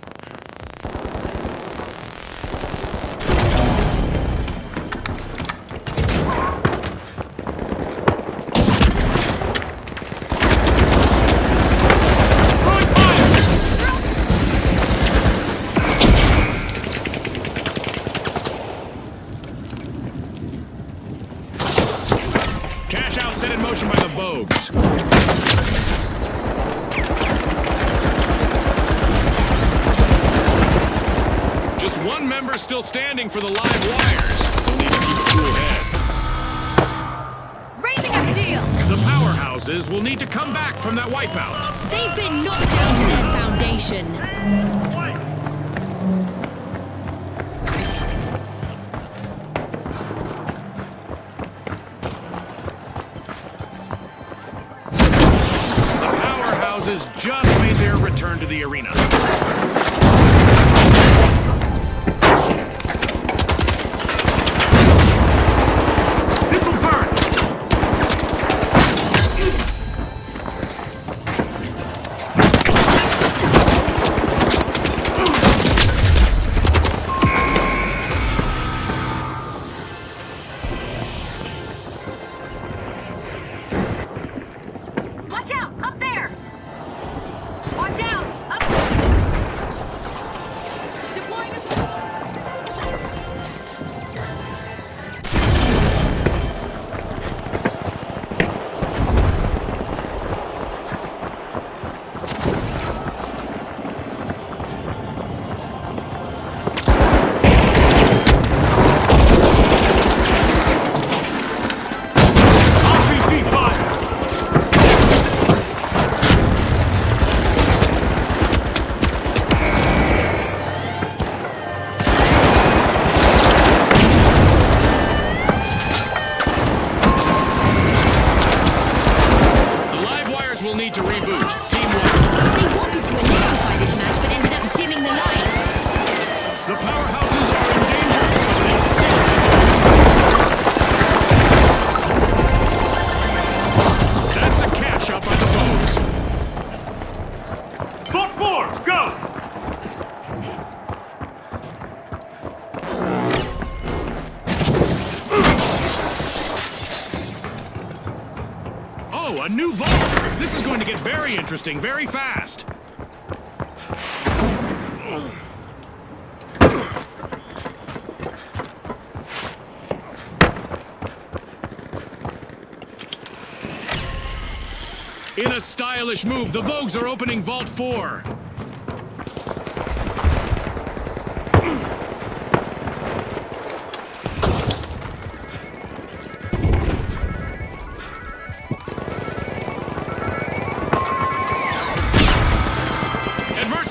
Cash out set in motion by the Vogues. Just one member still standing for the live wires. We'll need to keep a cool head. Raising a steel! The powerhouses will need to come back from that wipeout. They've been knocked down to their foundation. The powerhouses just made their return to the arena. This'll burn! Watch out! Up there! Watch out! Up! Deploying a... RPG fire! The live wires will need to reboot. Team one. They wanted to electrify this match, but ended up dimming the lights. The powerhouses are in danger, but they still... That's a cash out by the Vogues. Vote 4, go! Oh, a new vault! This is going to get very interesting very fast. In a stylish move, the Vogues are opening Vault 4.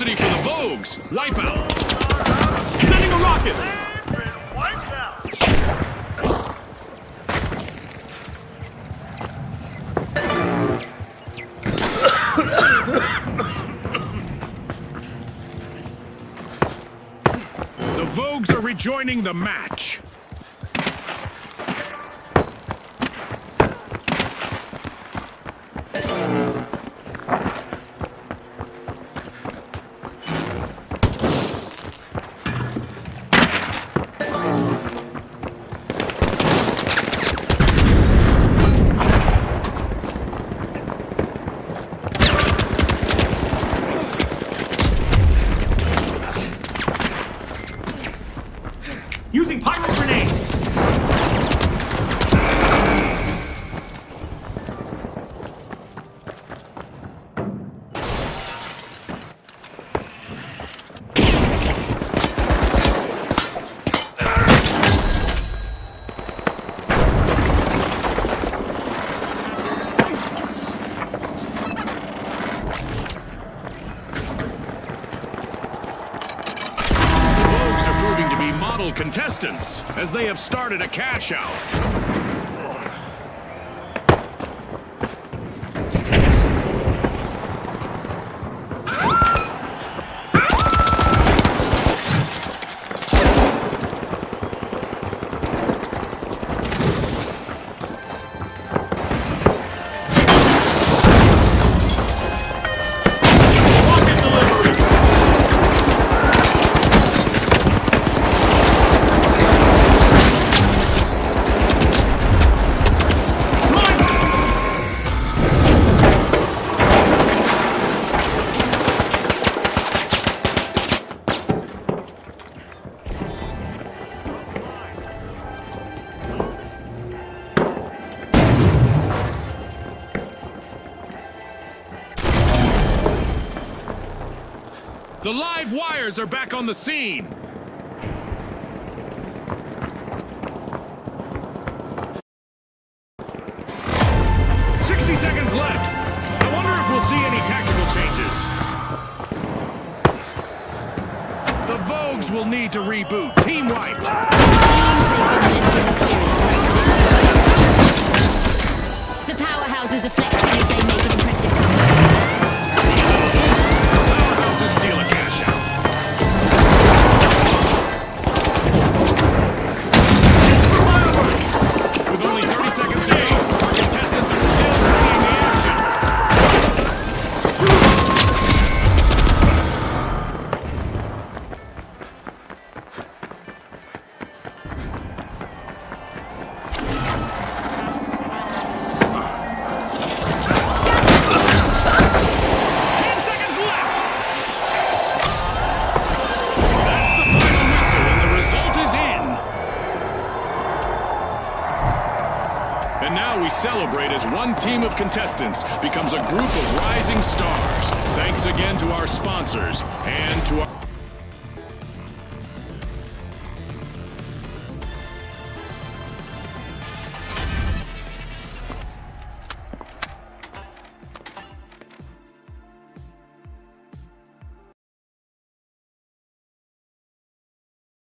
adversity for the Vogues. Wipeout. Sending a rocket! They've been wiped out! The Vogues are rejoining the match. Using pyro grenade! Contestants, as they have started a cash out. The live wires are back on the scene. Seconds left. I wonder if we'll see any tactical changes. The Vogues will need to reboot. Team wiped. Seems they've been left in the clearance rank. The powerhouses are flexing as they make an impressive comeback. Powerhouses steal a cash out. With only 30 seconds to aim, our contestants are still bringing the action. And now we celebrate as one team of contestants becomes a group of rising stars. Thanks again to our sponsors and to our...